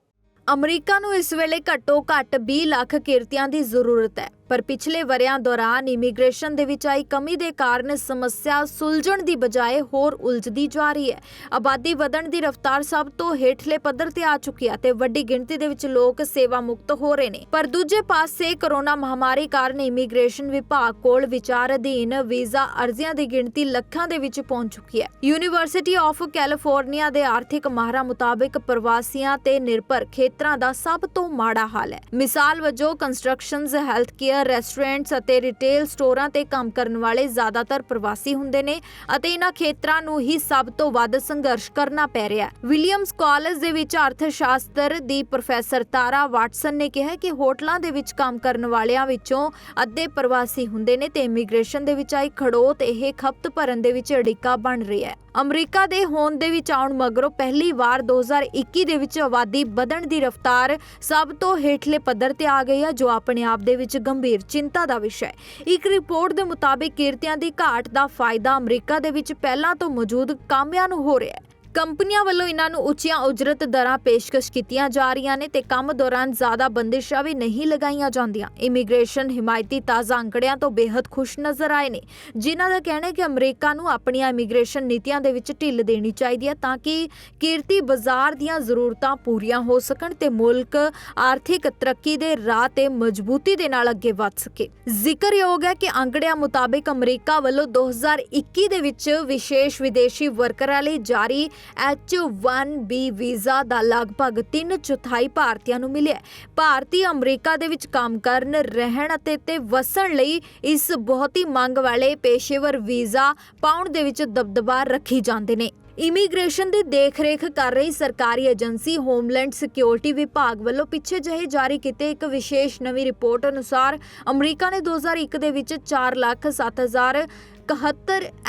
ਅਮਰੀਕਾ ਨੂੰ ਇਸ ਵੇਲੇ ਘੱਟੋ ਘੱਟ 20 ਲੱਖ ਕਿਰਤੀਆਂ ਦੀ ਜ਼ਰੂਰਤ ਹੈ, ਪਰ ਪਿਛਲੇ ਵਰ੍ਹਿਆਂ ਦੌਰਾਨ ਇਮੀਗ੍ਰੇਸ਼ਨ ਦੇ ਵਿੱਚ ਆਈ ਕਮੀ ਦੇ ਕਾਰਨ ਸਮੱਸਿਆ ਸੁਲਝਣ ਦੀ ਬਜਾਏ ਹੋਰ ਉਲਝਦੀ ਜਾ ਰਹੀ ਹੈ। ਆਬਾਦੀ ਵਧਣ ਦੀ ਰਫ਼ਤਾਰ ਸਭ ਤੋਂ ਹੇਠਲੇ ਪੱਧਰ ਤੇ ਆ ਚੁੱਕੀ ਹੈ ਤੇ ਵੱਡੀ ਗਿਣਤੀ ਦੇ ਵਿੱਚ ਲੋਕ ਸੇਵਾ ਮੁਕਤ ਹੋ ਰਹੇ ਨੇ। ਪਰ ਦੂਜੇ ਪਾਸੇ ਕੋਰੋਨਾ ਮਹਾਮਾਰੀ ਕਾਰਨ ਇਮੀਗ੍ਰੇਸ਼ਨ ਵਿਭਾਗ ਕੋਲ ਵਿਚਾਰ ਅਧੀਨ ਵੀਜ਼ਾ ਅਰਜ਼ੀਆਂ ਦੀ ਗਿਣਤੀ ਲੱਖਾਂ ਦੇ ਵਿੱਚ ਪਹੁੰਚ ਚੁੱਕੀ ਹੈ। ਯੂਨੀਵਰਸਿਟੀ ਆਫ ਕੈਲੀਫੋਰਨੀਆ ਦੇ ਆਰਥਿਕ ਮਾਹਰਾਂ ਮੁਤਾਬਿਕ ਪ੍ਰਵਾਸੀਆਂ ਤੇ ਨਿਰਭਰ ਖੇਤਰਾਂ ਦਾ ਸਭ ਤੋਂ ਮਾੜਾ ਹਾਲ ਹੈ। ਮਿਸਾਲ ਵਜੋਂ ਕੰਸਟਰਕਸ਼ਨਜ਼, ਹੈਲਥ ਕੇਅਰ, ਰੈਸਟੋਰੈਂਟਸ ਅਤੇ ਰਿਟੇਲ ਸਟੋਰਾਂ ਤੇ ਕੰਮ ਕਰਨ ਵਾਲੇ ਜ਼ਿਆਦਾਤਰ ਪ੍ਰਵਾਸੀ ਹੁੰਦੇ ਨੇ ਅਤੇ ਇਹਨਾਂ ਖੇਤਰਾਂ ਨੂੰ ਹੀ ਸਭ ਤੋਂ ਵੱਧ ਸੰਘਰਸ਼ ਕਰਨਾ ਪੈ ਰਿਹਾ ਹੈ। ਵਿਲੀਅਮਸ ਕਾਲਜ ਦੇ ਵਿੱਚ ਅਰਥ ਸ਼ਾਸਤਰ ਦੀ ਪ੍ਰੋਫੈਸਰ ਤਾਰਾ ਵਾਟਸਨ ਨੇ ਕਿਹਾ ਕਿ ਹੋਟਲਾਂ ਦੇ ਵਿੱਚ ਕੰਮ ਕਰਨ ਵਾਲਿਆਂ ਵਿੱਚੋਂ ਅੱਧੇ ਪ੍ਰਵਾਸੀ ਹੁੰਦੇ ਨੇ ਤੇ ਇਮੀਗ੍ਰੇਸ਼ਨ ਦੇ ਵਿੱਚ ਆਈ ਖੜੋਤ ਇਹ ਖਪਤ ਭਰਨ ਦੇ ਵਿੱਚ ਅੜਿੱਕਾ ਬਣ ਰਹੀ ਹੈ। ਅਮਰੀਕਾ ਦੇ ਹੋਂਦ ਦੇ ਵਿੱਚ ਆਉਣ ਮਗਰੋਂ ਪਹਿਲੀ ਵਾਰ 2021 ਦੇ ਵਿੱਚ ਆਬਾਦੀ ਵਧਣ ਦੀ ਰਫ਼ਤਾਰ ਸਭ ਤੋਂ ਹੇਠਲੇ ਪੱਧਰ ਤੇ ਆ ਗਈ ਹੈ, ਜੋ ਆਪਣੇ ਆਪ ਦੇ ਵਿੱਚ ਗੰਭੀਰ ਚਿੰਤਾ ਦਾ ਵਿਸ਼ਾ ਹੈ। ਇੱਕ ਰਿਪੋਰਟ ਦੇ ਮੁਤਾਬਿਕ ਕਿਰਤੀਆਂ ਦੀ ਘਾਟ ਦਾ ਫਾਇਦਾ ਅਮਰੀਕਾ ਦੇ ਵਿੱਚ ਪਹਿਲਾਂ ਤੋਂ ਮੌਜੂਦ ਕਾਮਿਆਂ ਨੂੰ ਹੋ ਰਿਹਾ ਹੈ। ਕੰਪਨੀਆਂ ਵੱਲੋਂ ਇਹਨਾਂ ਨੂੰ ਉੱਚੀਆਂ ਉਜਰਤ ਦਰਾਂ ਪੇਸ਼ਕਸ਼ ਕੀਤੀਆਂ ਜਾ ਰਹੀਆਂ ਨੇ ਤੇ ਕੰਮ ਦੌਰਾਨ ਜ਼ਿਆਦਾ ਬੰਦਿਸ਼ਾਂ ਵੀ ਨਹੀਂ ਲਗਾਈਆਂ ਜਾਂਦੀਆਂ। ਇਮੀਗ੍ਰੇਸ਼ਨ ਹਿਮਾਇਤੀ ਤਾਜ਼ਾ ਅੰਕੜਿਆਂ ਤੋਂ ਬੇहद ਖੁਸ਼ ਨਜ਼ਰ ਆਏ ਨੇ, ਜਿਨ੍ਹਾਂ ਦਾ ਕਹਿਣਾ ਹੈ ਕਿ ਅਮਰੀਕਾ ਨੂੰ ਆਪਣੀਆਂ ਇਮੀਗ੍ਰੇਸ਼ਨ ਨੀਤੀਆਂ ਦੇ ਵਿੱਚ ਢਿੱਲ ਦੇਣੀ ਚਾਹੀਦੀ ਹੈ ਤਾਂ ਕਿ ਕਿਰਤੀ ਬਾਜ਼ਾਰ ਦੀਆਂ ਜ਼ਰੂਰਤਾਂ ਪੂਰੀਆਂ ਹੋ ਸਕਣ ਤੇ ਮੁਲਕ ਆਰਥਿਕ ਤਰੱਕੀ ਦੇ ਰਾਹ ਤੇ ਮਜ਼ਬੂਤੀ ਦੇ ਨਾਲ ਅੱਗੇ ਵਧ ਸਕੇ। ਜ਼ਿਕਰਯੋਗ ਹੈ ਕਿ ਅੰਕੜਿਆਂ ਮੁਤਾਬਿਕ ਅਮਰੀਕਾ ਵੱਲੋਂ 2021 ਦੇ ਵਿੱਚ ਵਿਸ਼ੇਸ਼ ਵਿਦੇਸ਼ੀ ਵਰਕਰਾਂ ਲਈ ਜਾਰੀ H-1B ਵੀਜ਼ਾ ਦਾ ਲਗਭਗ 3/4 ਭਾਰਤੀਆਂ ਨੂੰ ਮਿਲਿਆ। ਭਾਰਤੀ ਅਮਰੀਕਾ ਦੇ ਵਿੱਚ ਕੰਮ ਕਰਨ, ਰਹਿਣ ਅਤੇ ਵਸਣ ਲਈ ਇਸ ਬਹੁਤ ਹੀ ਮੰਗ ਵਾਲੇ ਪੇਸ਼ੇਵਰ ਵੀਜ਼ਾ ਪਾਉਣ ਦੇ ਵਿੱਚ ਦਬਦਬਾ ਰੱਖੀ ਜਾਂਦੇ ਨੇ। ਇਮੀਗ੍ਰੇਸ਼ਨ ਦੀ ਦੇਖਰੇਖ ਕਰ ਰਹੀ ਸਰਕਾਰੀ ਏਜੰਸੀ ਹੋਮਲੈਂਡ ਸਿਕਿਉਰਿਟੀ ਵਿਭਾਗ ਵੱਲੋਂ ਪਿੱਛੇ ਜਿਹੇ ਜਾਰੀ ਕੀਤੇ ਇੱਕ ਵਿਸ਼ੇਸ਼ ਨਵੀਂ ਰਿਪੋਰਟ ਅਨੁਸਾਰ ਅਮਰੀਕਾ ਨੇ 2001 ਦੇ ਵਿੱਚ 4,07,071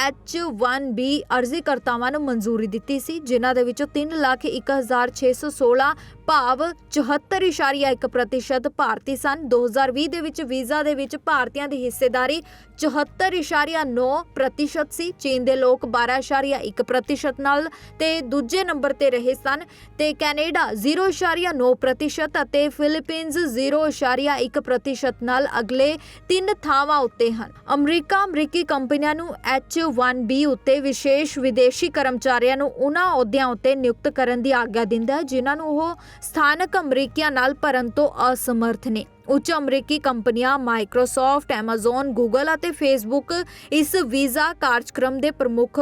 H-1B ਅਰਜ਼ੀਕਰਤਾਵਾਂ ਨੂੰ ਮਨਜ਼ੂਰੀ ਦਿੱਤੀ ਸੀ, ਜਿਨ੍ਹਾਂ ਦੇ ਵਿੱਚੋਂ 3,01,616 ਭਾਵ 74.1% ਭਾਰਤੀ ਸਨ। 2020 ਦੇ ਵਿੱਚ ਵੀਜ਼ਾ ਦੇ ਵਿੱਚ ਭਾਰਤੀਆਂ ਦੀ ਹਿੱਸੇਦਾਰੀ 74.9% ਸੀ। ਚੀਨ ਦੇ ਲੋਕ 12.1% ਨਾਲ ਤੇ ਦੂਜੇ ਨੰਬਰ ਤੇ ਰਹੇ ਸਨ ਤੇ ਕੈਨੇਡਾ 0.9% ਅਤੇ ਫਿਲੀਪੀਨਜ਼ 0.1% ਨਾਲ ਅਗਲੇ 3 ਥਾਵਾਂ ਉੱਤੇ ਹਨ। ਅਮਰੀਕੀ ਕੰਪਨੀਆਂ ਨੂੰ H-1B ਉੱਤੇ ਵਿਸ਼ੇਸ਼ ਵਿਦੇਸ਼ੀ ਕਰਮਚਾਰੀਆਂ ਨੂੰ ਉਹਨਾਂ ਅਹੁਦਿਆਂ ਉੱਤੇ ਨਿਯੁਕਤ ਕਰਨ ਦੀ ਆਗਿਆ ਦਿੰਦਾ ਹੈ ਜਿਨ੍ਹਾਂ ਨੂੰ ਉਹ ਸਥਾਨਕ ਅਮਰੀਕੀਆਂ ਨਾਲ ਭਰਨ ਤੋਂ ਅਸਮਰਥ ਨੇ। ਉੱਚ ਅਮਰੀਕੀ ਕੰਪਨੀਆਂ ਮਾਈਕਰੋਸਾਫਟ, ਐਮਾਜ਼ਨ, ਗੂਗਲ ਅਤੇ ਫੇਸਬੁੱਕ ਇਸ ਵੀਜ਼ਾ ਕਾਰਜਕ੍ਰਮ ਦੇ ਪ੍ਰਮੁੱਖ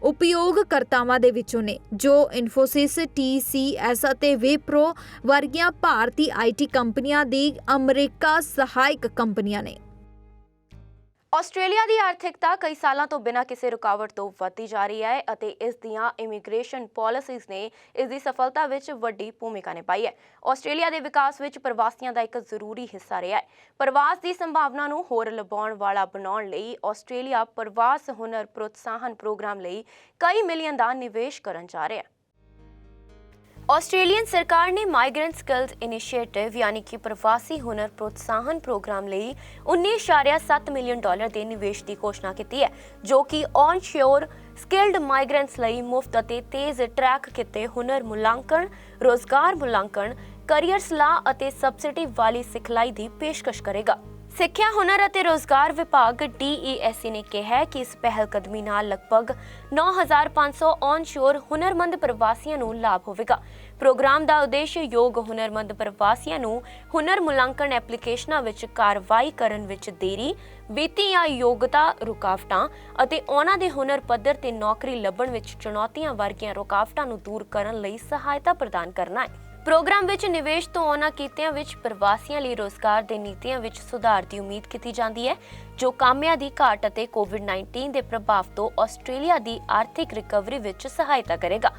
ਉਪਯੋਗਕਰਤਾਵਾਂ ਦੇ ਵਿੱਚੋਂ ਨੇ, ਜੋ ਇਨਫੋਸਿਸ, TCS ਅਤੇ ਵਿਪਰੋ ਵਰਗੀਆਂ ਭਾਰਤੀ IT ਕੰਪਨੀਆਂ ਦੀ ਅਮਰੀਕਾ ਸਹਾਇਕ ਕੰਪਨੀਆਂ ਨੇ। ਆਸਟ੍ਰੇਲੀਆ ਦੀ ਆਰਥਿਕਤਾ ਕਈ ਸਾਲਾਂ ਤੋਂ ਬਿਨਾਂ ਕਿਸੇ ਰੁਕਾਵਟ ਤੋਂ ਵਧਦੀ ਜਾ ਰਹੀ ਹੈ ਅਤੇ ਇਸ ਦੀਆਂ ਇਮੀਗ੍ਰੇਸ਼ਨ ਪਾਲਿਸੀਜ਼ ਨੇ ਇਸ ਦੀ ਸਫਲਤਾ ਵਿੱਚ ਵੱਡੀ ਭੂਮਿਕਾ ਨਿਭਾਈ ਹੈ। ਆਸਟ੍ਰੇਲੀਆ ਦੇ ਵਿਕਾਸ ਵਿੱਚ ਪ੍ਰਵਾਸੀਆਂ ਦਾ ਇੱਕ ਜ਼ਰੂਰੀ ਹਿੱਸਾ ਰਿਹਾ ਹੈ। ਪ੍ਰਵਾਸ ਦੀ ਸੰਭਾਵਨਾ ਨੂੰ ਹੋਰ ਲੁਭਾਉਣ ਵਾਲਾ ਬਣਾਉਣ ਲਈ ਆਸਟ੍ਰੇਲੀਆ ਪ੍ਰਵਾਸ ਹੁਨਰ ਪ੍ਰੋਤਸਾਹਨ ਪ੍ਰੋਗਰਾਮ ਲਈ ਕਈ ਮਿਲੀਅਨ ਦਾ ਨਿਵੇਸ਼ ਕਰਨ ਜਾ ਰਿਹਾ ਹੈ। ਆਸਟ੍ਰੇਲੀਅਨ ਸਰਕਾਰ ਨੇ ਮਾਈਗ੍ਰੈਂਟ ਸਕਿੱਲਸ ਇਨੀਸ਼ੀਏਟਿਵ यानी कि प्रवासी हुनर प्रोत्साहन प्रोग्राम ਲਈ $19.7 ਮਿਲੀਅਨ ਦੇ ਨਿਵੇਸ਼ ਦੀ ਘੋਸ਼ਣਾ ਕੀਤੀ ਹੈ, ਜੋ ਕਿ ਔਨ-ਸ਼ੋਰ ਸਕਿਲਡ ਮਾਈਗ੍ਰੈਂਟਸ ਲਈ ਮੁਫਤ ਅਤੇ ਤੇਜ਼ ਟਰੈਕ ਕੀਤੇ ਹੁਨਰ ਮੁਲਾਂਕਣ, ਰੋਜ਼ਗਾਰ ਮੁਲਾਂਕਣ, ਕਰੀਅਰ ਸਲਾਹ ਅਤੇ ਸਬਸਿਡੀ ਵਾਲੀ ਸਿਖਲਾਈ ਦੀ ਪੇਸ਼ਕਸ਼ ਕਰੇਗਾ। ਸਿੱਖਿਆ, ਹੁਨਰ ਅਤੇ ਰੋਜ਼ਗਾਰ ਵਿਭਾਗ DESE ਨੇ ਕਿਹਾ ਕਿ ਇਸ ਪਹਿਲ ਕਦਮੀ ਨਾਲ ਲਗਭਗ 9,500 ਔਨ-ਸ਼ੋਰ ਹੁਨਰਮੰਦ ਪ੍ਰਵਾਸੀਆਂ ਨੂੰ ਲਾਭ ਹੋਵੇਗਾ। ਪ੍ਰੋਗਰਾਮ ਦਾ ਉਦੇਸ਼ ਯੋਗ ਹੁਨਰਮੰਦ ਪ੍ਰਵਾਸੀਆਂ ਨੂੰ ਹੁਨਰ ਮੁਲਾਂਕਣ ਐਪਲੀਕੇਸ਼ਨਾਂ ਵਿੱਚ ਕਾਰਵਾਈ ਕਰਨ ਵਿੱਚ ਦੇਰੀ, ਵਿੱਤੀ ਜਾਂ ਯੋਗਤਾ ਰੁਕਾਵਟਾਂ ਅਤੇ ਉਹਨਾਂ ਦੇ ਹੁਨਰ ਪੱਧਰ ਤੇ ਨੌਕਰੀ ਲੱਭਣ ਵਿੱਚ ਚੁਣੌਤੀਆਂ ਵਰਗੀਆਂ ਰੁਕਾਵਟਾਂ ਨੂੰ ਦੂਰ ਕਰਨ ਲਈ ਸਹਾਇਤਾ ਪ੍ਰਦਾਨ ਕਰਨਾ ਹੈ। ਪ੍ਰੋਗਰਾਮ ਵਿੱਚ ਨਿਵੇਸ਼ ਤੋਂ ਉਹਨਾਂ ਕਿੱਤਿਆਂ ਵਿੱਚ ਪ੍ਰਵਾਸੀਆਂ ਲਈ ਰੋਜ਼ਗਾਰ ਦੇ ਨੀਤੀਆਂ ਵਿੱਚ ਸੁਧਾਰ ਦੀ ਉਮੀਦ ਕੀਤੀ ਜਾਂਦੀ ਹੈ, ਜੋ ਕਾਮਿਆਂ ਦੀ ਘਾਟ ਅਤੇ ਕੋਵਿਡ-19 ਦੇ ਪ੍ਰਭਾਵ ਤੋਂ ਆਸਟ੍ਰੇਲੀਆ ਦੀ ਆਰਥਿਕ ਰਿਕਵਰੀ ਵਿੱਚ ਸਹਾਇਤਾ ਕਰੇਗਾ।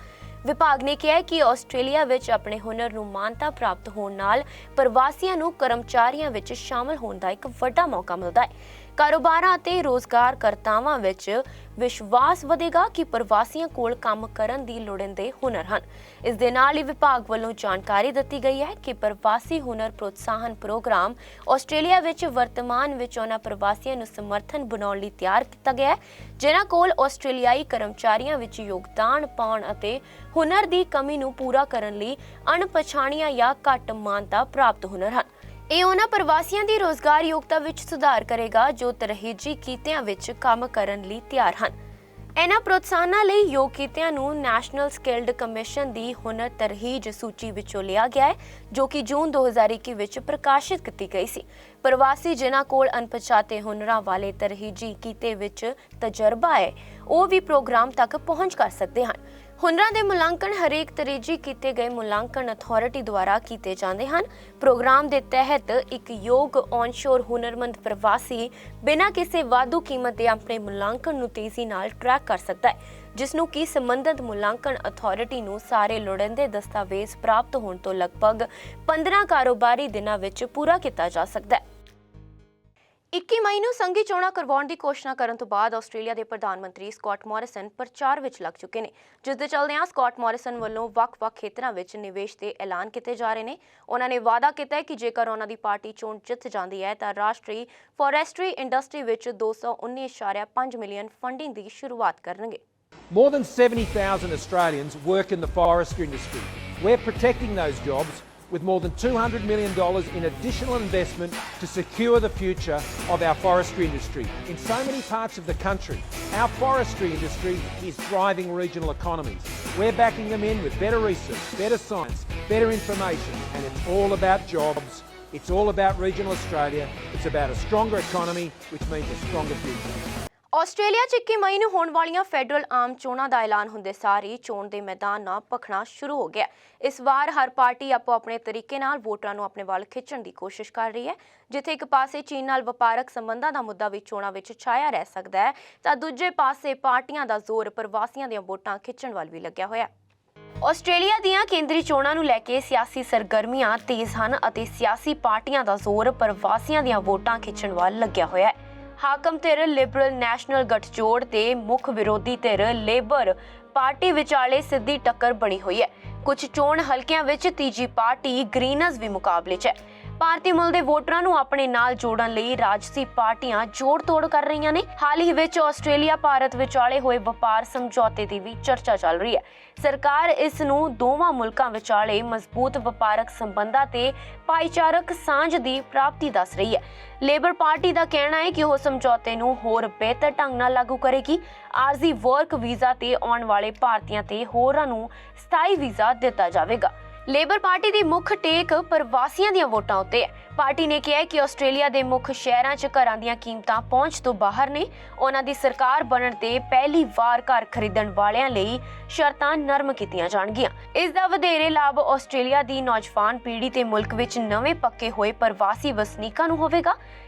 ਵਿਭਾਗ ਨੇ ਕਿਹਾ ਕਿ ਆਸਟ੍ਰੇਲੀਆ ਵਿੱਚ ਆਪਣੇ ਹੁਨਰ ਨੂੰ ਮਾਨਤਾ ਪ੍ਰਾਪਤ ਹੋਣ ਨਾਲ ਪ੍ਰਵਾਸੀਆਂ ਨੂੰ ਕਰਮਚਾਰੀਆਂ ਵਿੱਚ ਸ਼ਾਮਲ ਹੋਣ ਦਾ ਇੱਕ ਵੱਡਾ ਮੌਕਾ ਮਿਲਦਾ ਹੈ। ਕਾਰੋਬਾਰਾਂ ਅਤੇ ਰੋਜ਼ਗਾਰਕਰਤਾਵਾਂ ਵਿੱਚ ਵਿਸ਼ਵਾਸ ਵਧੇਗਾ ਕਿ ਪ੍ਰਵਾਸੀਆਂ ਕੋਲ ਕੰਮ ਕਰਨ ਦੀ ਲੋੜੀਂਦੇ ਹੁਨਰ ਹਨ। ਇਸ ਦੇ ਨਾਲ ਹੀ ਵਿਭਾਗ ਵੱਲੋਂ ਜਾਣਕਾਰੀ ਦਿੱਤੀ ਗਈ ਹੈ ਕਿ ਪ੍ਰਵਾਸੀ ਹੁਨਰ ਪ੍ਰੋਤਸਾਹਨ ਪ੍ਰੋਗਰਾਮ ਆਸਟ੍ਰੇਲੀਆ ਵਿੱਚ ਵਰਤਮਾਨ ਵਿੱਚ ਉਹਨਾਂ ਪ੍ਰਵਾਸੀਆਂ ਨੂੰ ਸਮਰਥਨ ਬਣਾਉਣ ਲਈ ਤਿਆਰ ਕੀਤਾ ਗਿਆ ਹੈ ਜਿਨ੍ਹਾਂ ਕੋਲ ਆਸਟ੍ਰੇਲੀਆਈ ਕਰਮਚਾਰੀਆਂ ਵਿੱਚ ਯੋਗਦਾਨ ਪਾਉਣ ਅਤੇ ਹੁਨਰ ਦੀ ਕਮੀ ਨੂੰ ਪੂਰਾ ਕਰਨ ਲਈ ਅਣਪਛਾਣੀਆਂ ਜਾਂ ਘੱਟ ਮਾਨਤਾ ਪ੍ਰਾਪਤ ਹੁਨਰ ਹਨ। ਇਹ ਉਹਨਾਂ ਪ੍ਰਵਾਸੀਆਂ ਦੀ ਰੋਜ਼ਗਾਰ ਯੋਗਤਾ ਵਿੱਚ ਸੁਧਾਰ ਕਰੇਗਾ ਜੋ ਤਰਜੀਹੀ ਕਿੱਤਿਆਂ ਵਿੱਚ ਕੰਮ ਕਰਨ ਲਈ ਤਿਆਰ ਹਨ। ਇਹਨਾਂ ਪ੍ਰੋਤਸਾਹਨਾਂ ਲਈ ਯੋਗ ਕਿੱਤਿਆਂ ਨੂੰ ਨੈਸ਼ਨਲ ਸਕਿਲਡ ਕਮਿਸ਼ਨ ਦੀ ਹੁਨਰ ਤਰਜੀਹ ਸੂਚੀ ਵਿੱਚੋਂ ਲਿਆ ਗਿਆ ਹੈ, ਜੋ ਕਿ ਜੂਨ 2021 ਵਿੱਚ ਪ੍ਰਕਾਸ਼ਿਤ ਕੀਤੀ ਗਈ ਸੀ। ਪ੍ਰਵਾਸੀ ਜਿਨ੍ਹਾਂ ਕੋਲ ਅਣਪਛਾਤੇ ਹੁਨਰਾਂ ਵਾਲੇ ਤਰਜੀਹੀ ਕਿੱਤੇ ਵਿੱਚ ਤਜਰਬਾ ਹੈ, ਉਹ ਵੀ ਪ੍ਰੋਗਰਾਮ ਤੱਕ ਪਹੁੰਚ ਕਰ ਸਕਦੇ ਹਨ। ਹੁਨਰਾਂ ਦੇ ਮੁਲਾਂਕਣ ਹਰੇਕ ਤਰਜੀਹ ਕੀਤੇ ਗਏ ਮੁਲਾਂਕਣ ਅਥਾਰਟੀ ਦੁਆਰਾ ਕੀਤੇ ਜਾਂਦੇ ਹਨ। ਪ੍ਰੋਗਰਾਮ ਦੇ ਤਹਿਤ ਇੱਕ ਯੋਗ ਔਨਸ਼ੋਰ ਹੁਨਰਮੰਦ ਪ੍ਰਵਾਸੀ ਬਿਨਾਂ ਕਿਸੇ ਵਾਧੂ ਕੀਮਤ ਦੇ ਆਪਣੇ ਮੁਲਾਂਕਣ ਨੂੰ ਤੇਜ਼ੀ ਨਾਲ ਟਰੈਕ ਕਰ ਸਕਦਾ ਹੈ, ਜਿਸ ਨੂੰ ਕਿ ਸੰਬੰਧਿਤ ਮੁਲਾਂਕਣ ਅਥਾਰਟੀ ਨੂੰ ਸਾਰੇ ਲੋੜੀਂਦੇ ਦਸਤਾਵੇਜ਼ ਪ੍ਰਾਪਤ ਹੋਣ ਤੋਂ ਲਗਭਗ 15 ਕਾਰੋਬਾਰੀ ਦਿਨਾਂ ਵਿੱਚ ਪੂਰਾ ਕੀਤਾ ਜਾ ਸਕਦਾ ਹੈ। 21 ਮਈ ਨੂੰ ਸੰਘੀ ਚੋਣਾਂ ਕਰਵਾਉਣ ਦੀ ਘੋਸ਼ਣਾ ਕਰਨ ਤੋਂ ਬਾਅਦ ਆਸਟ੍ਰੇਲੀਆ ਦੇ ਪ੍ਰਧਾਨ ਮੰਤਰੀ ਸਕਾਟ ਮੋਰਿਸਨ ਪ੍ਰਚਾਰ ਵਿੱਚ ਲੱਗ ਚੁੱਕੇ ਨੇ, ਜਿਸ ਦੇ ਚੱਲਦਿਆਂ ਸਕਾਟ ਮੋਰਿਸਨ ਵੱਲੋਂ ਵੱਖ-ਵੱਖ ਖੇਤਰਾਂ ਵਿੱਚ ਨਿਵੇਸ਼ ਦੇ ਐਲਾਨ ਕੀਤੇ ਜਾ ਰਹੇ ਨੇ। ਉਹਨਾਂ ਨੇ ਵਾਅਦਾ ਕੀਤਾ ਹੈ ਕਿ ਜੇਕਰ ਉਹਨਾਂ ਦੀ ਪਾਰਟੀ ਚੋਣ ਜਿੱਤ ਜਾਂਦੀ ਹੈ ਤਾਂ ਰਾਸ਼ਟਰੀ ਫੋਰੈਸਟਰੀ ਇੰਡਸਟਰੀ ਵਿੱਚ 219.5 ਮਿਲੀਅਨ ਫੰਡਿੰਗ ਦੀ ਸ਼ੁਰੂਆਤ ਕਰਨਗੇ। More than 70,000 Australians work in the forestry industry. We're protecting those jobs with more than $200 million in additional investment to secure the future of our forestry industry. In so many parts of the country, our forestry industry is driving regional economies. We're backing them in with better research, better science, better information, and it's all about jobs. It's all about regional Australia. It's about a stronger economy, which means a stronger future. Australia 'ਚ 21 ਮਈ ਨੂੰ ਹੋਣ ਵਾਲੀਆਂ federal ਆਮ ਚੋਣਾਂ ਦਾ ਐਲਾਨ ਹੁੰਦੇ ਸਾਰ ਹੀ ਚੋਣ ਦੇ ਮੈਦਾਨ ਨਾਲ ਭਖਣਾ ਸ਼ੁਰੂ ਹੋ ਗਿਆ। ਇਸ ਵਾਰ ਹਰ ਪਾਰਟੀ ਆਪੋ ਆਪਣੇ ਤਰੀਕੇ ਨਾਲ ਵੋਟਰਾਂ ਨੂੰ ਆਪਣੇ ਵੱਲ ਖਿੱਚਣ ਦੀ ਕੋਸ਼ਿਸ਼ ਕਰ ਰਹੀ ਹੈ। ਜਿੱਥੇ ਇੱਕ ਪਾਸੇ ਚੀਨ ਨਾਲ ਵਪਾਰਕ ਸੰਬੰਧਾਂ ਦਾ ਮੁੱਦਾ ਵੀ ਚੋਣਾਂ ਵਿੱਚ ਛਾਇਆ ਰਹਿ ਸਕਦਾ ਹੈ, ਤਾਂ ਦੂਜੇ ਪਾਸੇ ਪਾਰਟੀਆਂ ਦਾ ਜ਼ੋਰ ਪ੍ਰਵਾਸੀਆਂ ਦੀਆਂ ਵੋਟਾਂ ਖਿੱਚਣ ਵੱਲ ਵੀ ਲੱਗਿਆ ਹੋਇਆ। ਆਸਟ੍ਰੇਲੀਆ ਦੀਆਂ ਕੇਂਦਰੀ ਚੋਣਾਂ ਨੂੰ ਲੈ ਕੇ ਸਿਆਸੀ ਸਰਗਰਮੀਆਂ ਤੇਜ਼ ਹਨ ਅਤੇ ਸਿਆਸੀ ਪਾਰਟੀਆਂ ਦਾ ਜ਼ੋਰ ਪ੍ਰਵਾਸੀਆਂ ਦੀਆਂ ਵੋਟਾਂ ਖਿੱਚਣ ਵੱਲ ਲੱਗਿਆ ਹੋਇਆ ਹੈ। ਹਾਕਮ ਧਿਰ ਲਿਬਰਲ ਨੈਸ਼ਨਲ ਗੱਠਜੋੜ ਤੇ ਮੁੱਖ ਵਿਰੋਧੀ ਧਿਰ ਲੇਬਰ ਪਾਰਟੀ ਵਿਚਾਲੇ ਸਿੱਧੀ ਟੱਕਰ ਬਣੀ ਹੋਈ ਹੈ। ਕੁਝ ਚੋਣ ਹਲਕਿਆਂ ਵਿੱਚ ਤੀਜੀ ਪਾਰਟੀ ਗ੍ਰੀਨਜ਼ ਵੀ ਮੁਕਾਬਲੇ 'ਚ ਹੈ। ਭਾਰਤੀ ਮੁੱਲ ਦੇ ਵੋਟਰਾਂ ਨੂੰ ਆਪਣੇ ਨਾਲ ਜੋੜਨ ਲਈ ਰਾਜਸੀ ਪਾਰਟੀਆਂ ਜੋੜ-ਤੋੜ ਕਰ ਰਹੀਆਂ ਨੇ। ਹਾਲ ਹੀ ਵਿੱਚ ਆਸਟ੍ਰੇਲੀਆ ਭਾਰਤ ਵਿਚਾਲੇ ਹੋਏ ਵਪਾਰ ਸਮਝੌਤੇ ਦੀ ਵੀ ਚਰਚਾ ਚੱਲ ਰਹੀ ਹੈ। ਸਰਕਾਰ ਇਸ ਨੂੰ ਦੋਵਾਂ ਮੁਲਕਾਂ ਵਿਚਾਲੇ ਮਜ਼ਬੂਤ ਵਪਾਰਕ ਸੰਬੰਧਾਂ ਤੇ ਭਾਈਚਾਰਕ ਸਾਂਝ ਦੀ ਪ੍ਰਾਪਤੀ ਦੱਸ ਰਹੀ ਹੈ। ਲੇਬਰ ਪਾਰਟੀ ਦਾ ਕਹਿਣਾ ਹੈ ਕਿ ਉਹ ਸਮਝੌਤੇ ਨੂੰ ਹੋਰ ਬਿਹਤਰ ਢੰਗ ਨਾਲ ਲਾਗੂ ਕਰੇਗੀ। ਆਰਜ਼ੀ ਵਰਕ ਵੀਜ਼ਾ ਤੇ ਆਉਣ ਵਾਲੇ ਭਾਰਤੀਆਂ ਤੇ ਹੋਰਾਂ ਨੂੰ ਸਥਾਈ ਵੀਜ਼ਾ ਦਿੱਤਾ ਜਾਵੇਗਾ। ਲੇਬਰ ਪਾਰਟੀ ਦੀ ਮੁੱਖ ਟੇਕ ਪ੍ਰਵਾਸੀਆਂ ਦੀਆਂ ਵੋਟਾਂ ਉੱਤੇ ਹੈ। ਪਾਰਟੀ ਨੇ ਕਿਹਾ ਕਿ ਆਸਟ੍ਰੇਲੀਆ ਦੇ ਮੁੱਖ ਸ਼ਹਿਰਾਂ 'ਚ ਘਰਾਂ ਦੀਆਂ ਕੀਮਤਾਂ ਪਹੁੰਚ ਤੋਂ ਬਾਹਰ ਨੇ। ਉਹਨਾਂ ਦੀ ਸਰਕਾਰ ਬਣਨ ਤੇ ਪਹਿਲੀ ਵਾਰ ਘਰ ਖਰੀਦਣ ਵਾਲਿਆਂ ਲਈ ਸ਼ਰਤਾਂ ਨਰਮ ਕੀਤੀਆਂ ਜਾਣਗੀਆਂ। ਇਸ ਦਾ ਵਧੇਰੇ ਲਾਭ ਆਸਟ੍ਰੇਲੀਆ ਦੀ ਨੌਜਵਾਨ ਪੀੜ੍ਹੀ ਤੇ ਮੁਲਕ ਵਿੱਚ ਨਵੇਂ ਪੱਕੇ ਹੋਏ ਪ੍ਰਵਾਸੀ ਵਸਨੀਕਾਂ ਨੂੰ ਹੋਵੇਗਾ।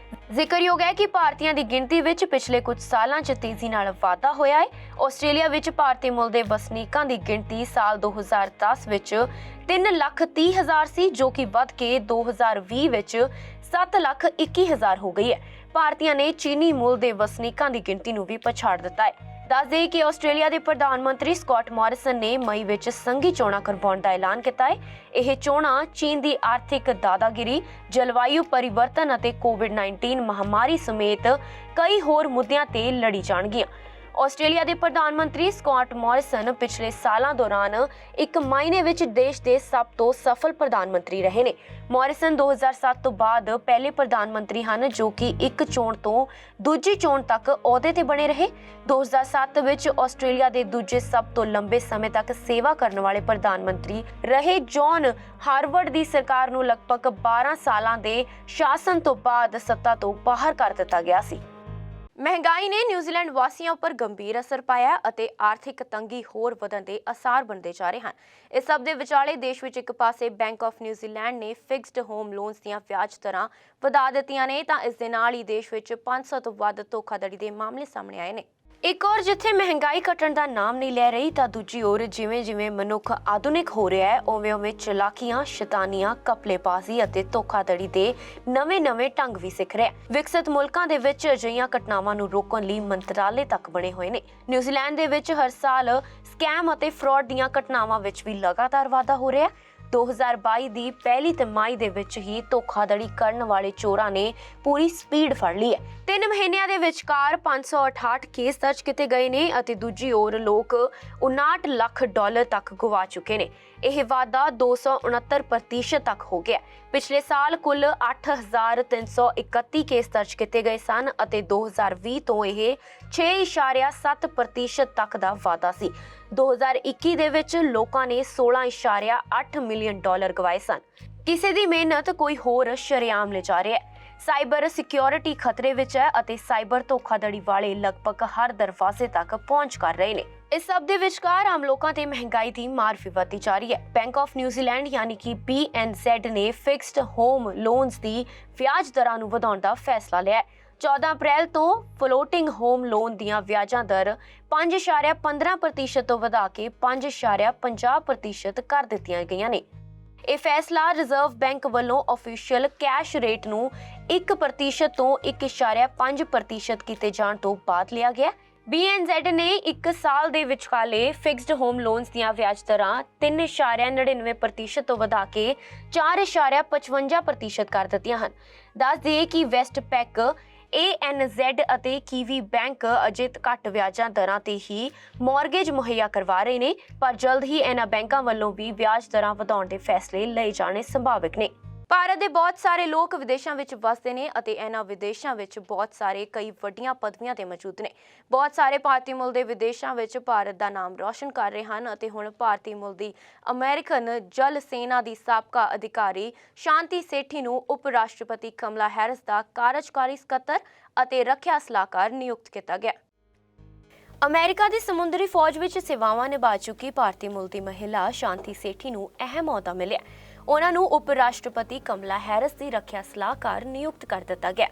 ਜ਼ਿਕਰਯੋਗ ਹੈ ਕਿ ਭਾਰਤੀਆਂ ਦੀ ਗਿਣਤੀ ਵਿੱਚ ਪਿਛਲੇ ਕੁਝ ਸਾਲਾਂ 'ਚ ਤੇਜ਼ੀ ਨਾਲ ਵਾਧਾ ਹੋਇਆ ਹੈ। ਆਸਟ੍ਰੇਲੀਆ ਵਿੱਚ ਭਾਰਤੀ ਮੁੱਲ ਦੇ ਵਸਨੀਕਾਂ ਦੀ ਗਿਣਤੀ ਸਾਲ 2010 ਵਿੱਚ 3,30,000 ਸੀ, ਜੋ ਕਿ ਵੱਧ ਕੇ 2020 ਵਿੱਚ 7,21,000 ਹੋ ਗਈ ਹੈ। ਭਾਰਤੀਆਂ ਨੇ ਚੀਨੀ ਮੁੱਲ ਦੇ ਵਸਨੀਕਾਂ ਦੀ ਗਿਣਤੀ ਨੂੰ ਵੀ ਪਛਾੜ ਦਿੱਤਾ ਹੈ। ਦੱਸ ਦੇਈਏ ਕਿ ਆਸਟ੍ਰੇਲੀਆ ਦੇ ਪ੍ਰਧਾਨ ਮੰਤਰੀ ਸਕਾਟ ਮੌਰਿਸਨ ਨੇ ਮਈ ਵਿੱਚ ਸੰਘੀ ਚੋਣਾਂ ਕਰਵਾਉਣ ਦਾ ਐਲਾਨ ਕੀਤਾ ਹੈ। ਇਹ ਚੋਣਾਂ ਚੀਨ ਦੀ ਆਰਥਿਕ ਦਾਦਾਗਿਰੀ, ਜਲਵਾਯੂ ਪਰਿਵਰਤਨ ਅਤੇ ਕੋਵਿਡ-19 ਮਹਾਮਾਰੀ ਸਮੇਤ ਕਈ ਹੋਰ ਮੁੱਦਿਆਂ ਤੇ ਲੜੀ ਜਾਣਗੀਆਂ। ਆਸਟ੍ਰੇਲੀਆ ਦੇ ਪ੍ਰਧਾਨ ਮੰਤਰੀ ਸਕਾਟ ਮੌਰਿਸਨ ਪਿਛਲੇ ਸਾਲਾਂ ਦੌਰਾਨ ਇੱਕ ਮਾਇਨੇ ਵਿੱਚ ਦੇਸ਼ ਦੇ ਸਭ ਤੋਂ ਸਫਲ ਪ੍ਰਧਾਨ ਮੰਤਰੀ ਰਹੇ ਨੇ। ਮੌਰਿਸਨ 2007 ਤੋਂ ਬਾਅਦ ਪਹਿਲੇ ਪ੍ਰਧਾਨ ਮੰਤਰੀ ਹਨ ਜੋ ਕਿ ਇੱਕ ਚੋਣ ਤੋਂ ਦੂਜੀ ਚੋਣ ਤੱਕ ਅਹੁਦੇ ਤੇ ਬਣੇ ਰਹੇ। 2007 ਵਿੱਚ ਆਸਟ੍ਰੇਲੀਆ ਦੇ ਦੂਜੇ ਸਭ ਤੋਂ ਲੰਬੇ ਸਮੇਂ ਤੱਕ ਸੇਵਾ ਕਰਨ ਵਾਲੇ ਪ੍ਰਧਾਨ ਮੰਤਰੀ ਰਹੇ ਜੌਨ ਹਾਰਵਰਡ ਦੀ ਸਰਕਾਰ ਨੂੰ ਲਗਭਗ 12 ਸਾਲਾਂ ਦੇ ਸ਼ਾਸਨ ਤੋਂ ਬਾਅਦ ਸੱਤਾ ਤੋਂ ਬਾਹਰ ਕਰ ਦਿੱਤਾ ਗਿਆ ਸੀ। ਮਹਿੰਗਾਈ ਨੇ ਨਿਊਜ਼ੀਲੈਂਡ ਵਾਸੀਆਂ ਉੱਪਰ ਗੰਭੀਰ ਅਸਰ ਪਾਇਆ ਅਤੇ ਆਰਥਿਕ ਤੰਗੀ ਹੋਰ ਵਧਣ ਦੇ ਆਸਾਰ ਬਣਦੇ ਜਾ ਰਹੇ ਹਨ। ਇਸ ਸਭ ਦੇ ਵਿਚਾਲੇ ਦੇਸ਼ ਵਿੱਚ ਇੱਕ ਪਾਸੇ ਬੈਂਕ ਆਫ ਨਿਊਜ਼ੀਲੈਂਡ ਨੇ ਫਿਕਸਡ ਹੋਮ ਲੋਨਸ ਦੀਆਂ ਵਿਆਜ ਦਰਾਂ ਵਧਾ ਦਿੱਤੀਆਂ ਨੇ, ਤਾਂ ਇਸ ਦੇ ਨਾਲ ਹੀ ਦੇਸ਼ ਵਿੱਚ 500 ਤੋਂ ਵੱਧ ਧੋਖਾਧੜੀ ਦੇ ਮਾਮਲੇ ਸਾਹਮਣੇ ਆਏ ਨੇ। ਇੱਕ ਔਰ ਜਿੱਥੇ ਮਹਿੰਗਾਈ ਘਟਣ ਦਾ ਨਾਮ ਨਹੀਂ ਲੈ ਰਹੀ, ਤਾਂ ਦੂਜੀ ਔਰ ਜਿਵੇਂ-ਜਿਵੇਂ ਮਨੁੱਖ ਆਧੁਨਿਕ ਹੋ ਰਿਹਾ ਹੈ, ਉਵੇਂ-ਉਵੇਂ ਚਲਾਕੀਆਂ, ਸ਼ੈਤਾਨੀਆਂ, ਘਪਲੇਬਾਜ਼ੀ ਅਤੇ ਧੋਖਾਧੜੀ ਦੇ ਨਵੇਂ-ਨਵੇਂ ਢੰਗ ਵੀ ਸਿੱਖ ਰਿਹਾ ਹੈ। ਵਿਕਸਿਤ ਮੁਲਕਾਂ ਦੇ ਵਿੱਚ ਅਜਿਹੀਆਂ ਘਟਨਾਵਾਂ ਨੂੰ ਰੋਕਣ ਲਈ ਮੰਤਰਾਲੇ ਤੱਕ ਬਣੇ ਹੋਏ ਨੇ। ਨਿਊਜ਼ੀਲੈਂਡ ਦੇ ਵਿੱਚ ਹਰ ਸਾਲ ਸਕੈਮ ਅਤੇ ਫਰਾਡ ਦੀਆਂ ਘਟਨਾਵਾਂ ਵਿੱਚ ਵੀ ਲਗਾਤਾਰ ਵਾਧਾ ਹੋ ਰਿਹਾ ਹੈ। 2022 ਦੀ ਪਹਿਲੀ ਤਿਮਾਹੀ ਦੇ ਵਿੱਚ ਹੀ ਧੋਖਾਧੜੀ ਕਰਨ ਵਾਲੇ ਚੋਰਾਂ ਨੇ ਪੂਰੀ ਸਪੀਡ ਫੜ ਲਈ ਹੈ। 3 ਮਹੀਨਿਆਂ ਦੇ ਵਿਚਕਾਰ 568 ਕੇਸ ਦਰਜ ਕੀਤੇ ਗਏ ਨੇ ਅਤੇ ਦੂਜੀ ओर ਲੋਕ $59 ਲੱਖ ਤੱਕ ਗਵਾ ਚੁੱਕੇ ਨੇ। ਇਹ ਵਾਧਾ 269% ਤੱਕ ਹੋ ਗਿਆ। ਪਿਛਲੇ ਸਾਲ ਕੁੱਲ 8,331 ਕੇਸ ਦਰਜ ਕੀਤੇ ਗਏ ਸਨ ਅਤੇ 2020 ਤੋਂ ਇਹ 6.7% ਤੱਕ ਦਾ ਵਾਧਾ ਸੀ। 2021 ਦੇ ਵਿੱਚ ਲੋਕਾਂ ਨੇ $16.8 ਮਿਲੀਅਨ ਗਵਾਏ ਸਨ। ਕਿਸੇ ਦੀ ਮਿਹਨਤ ਕੋਈ ਹੋਰ ਸ਼ਰੇਆਮ ਲਿਜਾ ਰਿਹਾ ਹੈ। ਸਾਈਬਰ ਸਿਕਿਉਰਿਟੀ ਖਤਰੇ ਵਿੱਚ ਹੈ ਅਤੇ ਸਾਈਬਰ ਧੋਖਾਧੜੀ ਵਾਲੇ ਲਗਭਗ ਹਰ ਦਰਵਾਜ਼ੇ ਤੱਕ ਪਹੁੰਚ ਕਰ ਰਹੇ ਨੇ। ਇਸ ਸਭ ਦੇ ਵਿਚਕਾਰ ਆਮ ਲੋਕਾਂ ਤੇ ਮਹਿੰਗਾਈ ਦੀ ਮਾਰ ਵੀ ਵਧਦੀ ਜਾ ਰਹੀ ਹੈ। ਬੈਂਕ ਆਫ ਨਿਊਜ਼ੀਲੈਂਡ ਯਾਨੀ ਕਿ BNZ ਨੇ ਫਿਕਸਡ ਹੋਮ ਲੋਨਸ ਦੀ ਵਿਆਜ ਦਰਾਂ ਨੂੰ ਵਧਾਉਣ ਦਾ ਫੈਸਲਾ ਲਿਆ ਹੈ। 14 ਅਪ੍ਰੈਲ ਤੋਂ ਫਲੋਟਿੰਗ ਹੋਮ ਲੋਨ ਦੀਆਂ ਵਿਆਜਾਂ ਦਰ 5.15% ਤੋਂ ਵਧਾ ਕੇ 5.50% ਕਰ ਦਿੱਤੀਆਂ ਗਈਆਂ ਨੇ। ਇਹ ਫੈਸਲਾ ਰਿਜ਼ਰਵ ਬੈਂਕ ਵੱਲੋਂ ਆਫੀਸ਼ੀਅਲ ਕੈਸ਼ ਰੇਟ ਨੂੰ 1% ਤੋਂ 1.5% ਕੀਤੇ ਜਾਣ ਤੋਂ ਬਾਅਦ ਲਿਆ ਗਿਆ। BNZ ਨੇ 1 ਸਾਲ ਦੇ ਵਿਚਕਾਲੇ ਫਿਕਸਡ ਹੋਮ ਲੋਨਸ ਦੀਆਂ ਵਿਆਜ ਦਰਾਂ 3.99% ਤੋਂ ਵਧਾ ਕੇ 4.55% ਕਰ ਦਿੱਤੀਆਂ ਹਨ। ਦੱਸ ਦਈਏ ਕਿ ਵੈਸਟਪੈਕ ANZ ਅਤੇ ਕੀਵੀ ਬੈਂਕ ਅਜੇ ਘੱਟ ਵਿਆਜਾਂ ਦਰਾਂ ਤੇ ਹੀ ਮਾਰਗੇਜ ਮੁਹੱਈਆ ਕਰਵਾ ਰਹੇ ਨੇ, ਪਰ ਜਲਦ ਹੀ ਇਹਨਾਂ ਬੈਂਕਾਂ ਵੱਲੋਂ ਵੀ ਵਿਆਜ ਦਰਾਂ ਵਧਾਉਣ ਦੇ ਫੈਸਲੇ ਲਏ ਜਾਣੇ ਸੰਭਾਵਿਕ ਨੇ। ਭਾਰਤ ਦੇ ਬਹੁਤ ਸਾਰੇ ਲੋਕ ਵਿਦੇਸ਼ਾਂ ਵਿੱਚ ਵਸਦੇ ਨੇ ਅਤੇ ਇਹਨਾਂ ਵਿਦੇਸ਼ਾਂ ਵਿੱਚ ਬਹੁਤ ਸਾਰੇ ਕਈ ਵੱਡੀਆਂ ਪਦਵੀਆਂ ਤੇ ਮੌਜੂਦ ਨੇ। ਬਹੁਤ ਸਾਰੇ ਭਾਰਤੀ ਮੁੱਲ ਦੇ ਵਿਦੇਸ਼ਾਂ ਵਿੱਚ ਭਾਰਤ ਦਾ ਨਾਮ ਰੌਸ਼ਨ ਕਰ ਰਹੇ ਹਨ ਅਤੇ ਹੁਣ ਭਾਰਤੀ ਮੁੱਲ ਦੀ ਅਮਰੀਕਨ ਜਲ ਸੈਨਾ ਦੀ ਸਾਬਕਾ ਅਧਿਕਾਰੀ ਸ਼ਾਂਤੀ ਸੇਠੀ ਨੂੰ ਉਪ ਰਾਸ਼ਟਰਪਤੀ ਕਮਲਾ ਹੈਰਿਸ ਦਾ ਕਾਰਜਕਾਰੀ ਸਕੱਤਰ ਅਤੇ ਰੱਖਿਆ ਸਲਾਹਕਾਰ ਨਿਯੁਕਤ ਕੀਤਾ ਗਿਆ। ਅਮਰੀਕਾ ਦੀ ਸਮੁੰਦਰੀ ਫੌਜ ਵਿੱਚ ਸੇਵਾਵਾਂ ਨਿਭਾ ਚੁੱਕੀ ਭਾਰਤੀ ਮੁੱਲ ਦੀ ਮਹਿਲਾ ਸ਼ਾਂਤੀ ਸੇਠੀ ਨੂੰ ਅਹਿਮ ਅਹੁਦਾ ਮਿਲਿਆ। ਉਹਨਾਂ ਨੂੰ ਉਪ ਰਾਸ਼ਟਰਪਤੀ ਕਮਲਾ ਹੈਰਿਸ ਦੀ ਰੱਖਿਆ ਸਲਾਹਕਾਰ ਨਿਯੁਕਤ ਕਰ ਦਿੱਤਾ ਗਿਆ।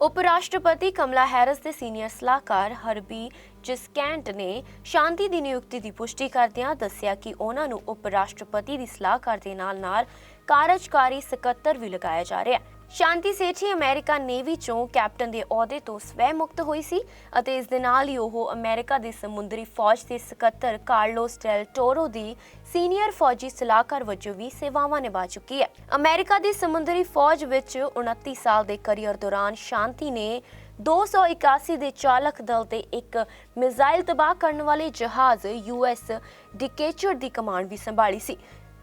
ਉਪ ਰਾਸ਼ਟਰਪਤੀ ਕਮਲਾ ਹੈਰਿਸ ਦੇ ਸੀਨੀਅਰ ਸਲਾਹਕਾਰ ਹਰਬੀ ਜਿਸਕੈਂਟ ਨੇ ਸ਼ਾਂਤੀ ਦੀ ਨਿਯੁਕਤੀ ਦੀ ਪੁਸ਼ਟੀ ਕਰਦਿਆਂ ਦੱਸਿਆ ਕਿ ਉਹਨਾਂ ਨੂੰ ਉਪ ਰਾਸ਼ਟਰਪਤੀ ਦੀ ਸਲਾਹਕਾਰ ਦੇ ਨਾਲ-ਨਾਲ ਕਾਰਜਕਾਰੀ ਸਕੱਤਰ ਵੀ ਲਗਾਇਆ ਜਾ ਰਿਹਾ ਹੈ। ਸ਼ਾਂਤੀ ਸੇਠੀ ਅਮਰੀਕਾ ਨੇਵੀ ਚੋਂ ਕੈਪਟਨ ਦੇ ਅਹੁਦੇ ਤੋਂ ਸਵੈ ਮੁਕਤ ਹੋਈ ਸੀ ਅਤੇ ਇਸ ਦੇ ਨਾਲ ਹੀ ਉਹ ਅਮਰੀਕਾ ਦੀ ਸਮੁੰਦਰੀ ਫੌਜ ਦੇ ਸਕੱਤਰ ਕਾਰਲੋਸ ਡੈਲ ਟੋਰੋ ਦੀ ਸੀਨੀਅਰ ਫੌਜੀ ਸਲਾਹਕਾਰ ਵਜੋਂ ਵੀ ਸੇਵਾਵਾਂ ਨਿਭਾ ਚੁੱਕੀ ਹੈ। ਅਮਰੀਕਾ ਦੀ ਸਮੁੰਦਰੀ ਫੌਜ ਵਿੱਚ 29 ਸਾਲ ਦੇ ਕੈਰੀਅਰ ਦੌਰਾਨ ਸ਼ਾਂਤੀ ਨੇ 281 ਦੇ ਚਾਲਕ ਦਲ ਤੇ ਇੱਕ ਮਿਜ਼ਾਈਲ ਤਬਾਹ ਕਰਨ ਵਾਲੇ ਜਹਾਜ਼ US ਡਿਕੇਚਰ ਦੀ ਕਮਾਂਡ ਵੀ ਸੰਭਾਲੀ ਸੀ,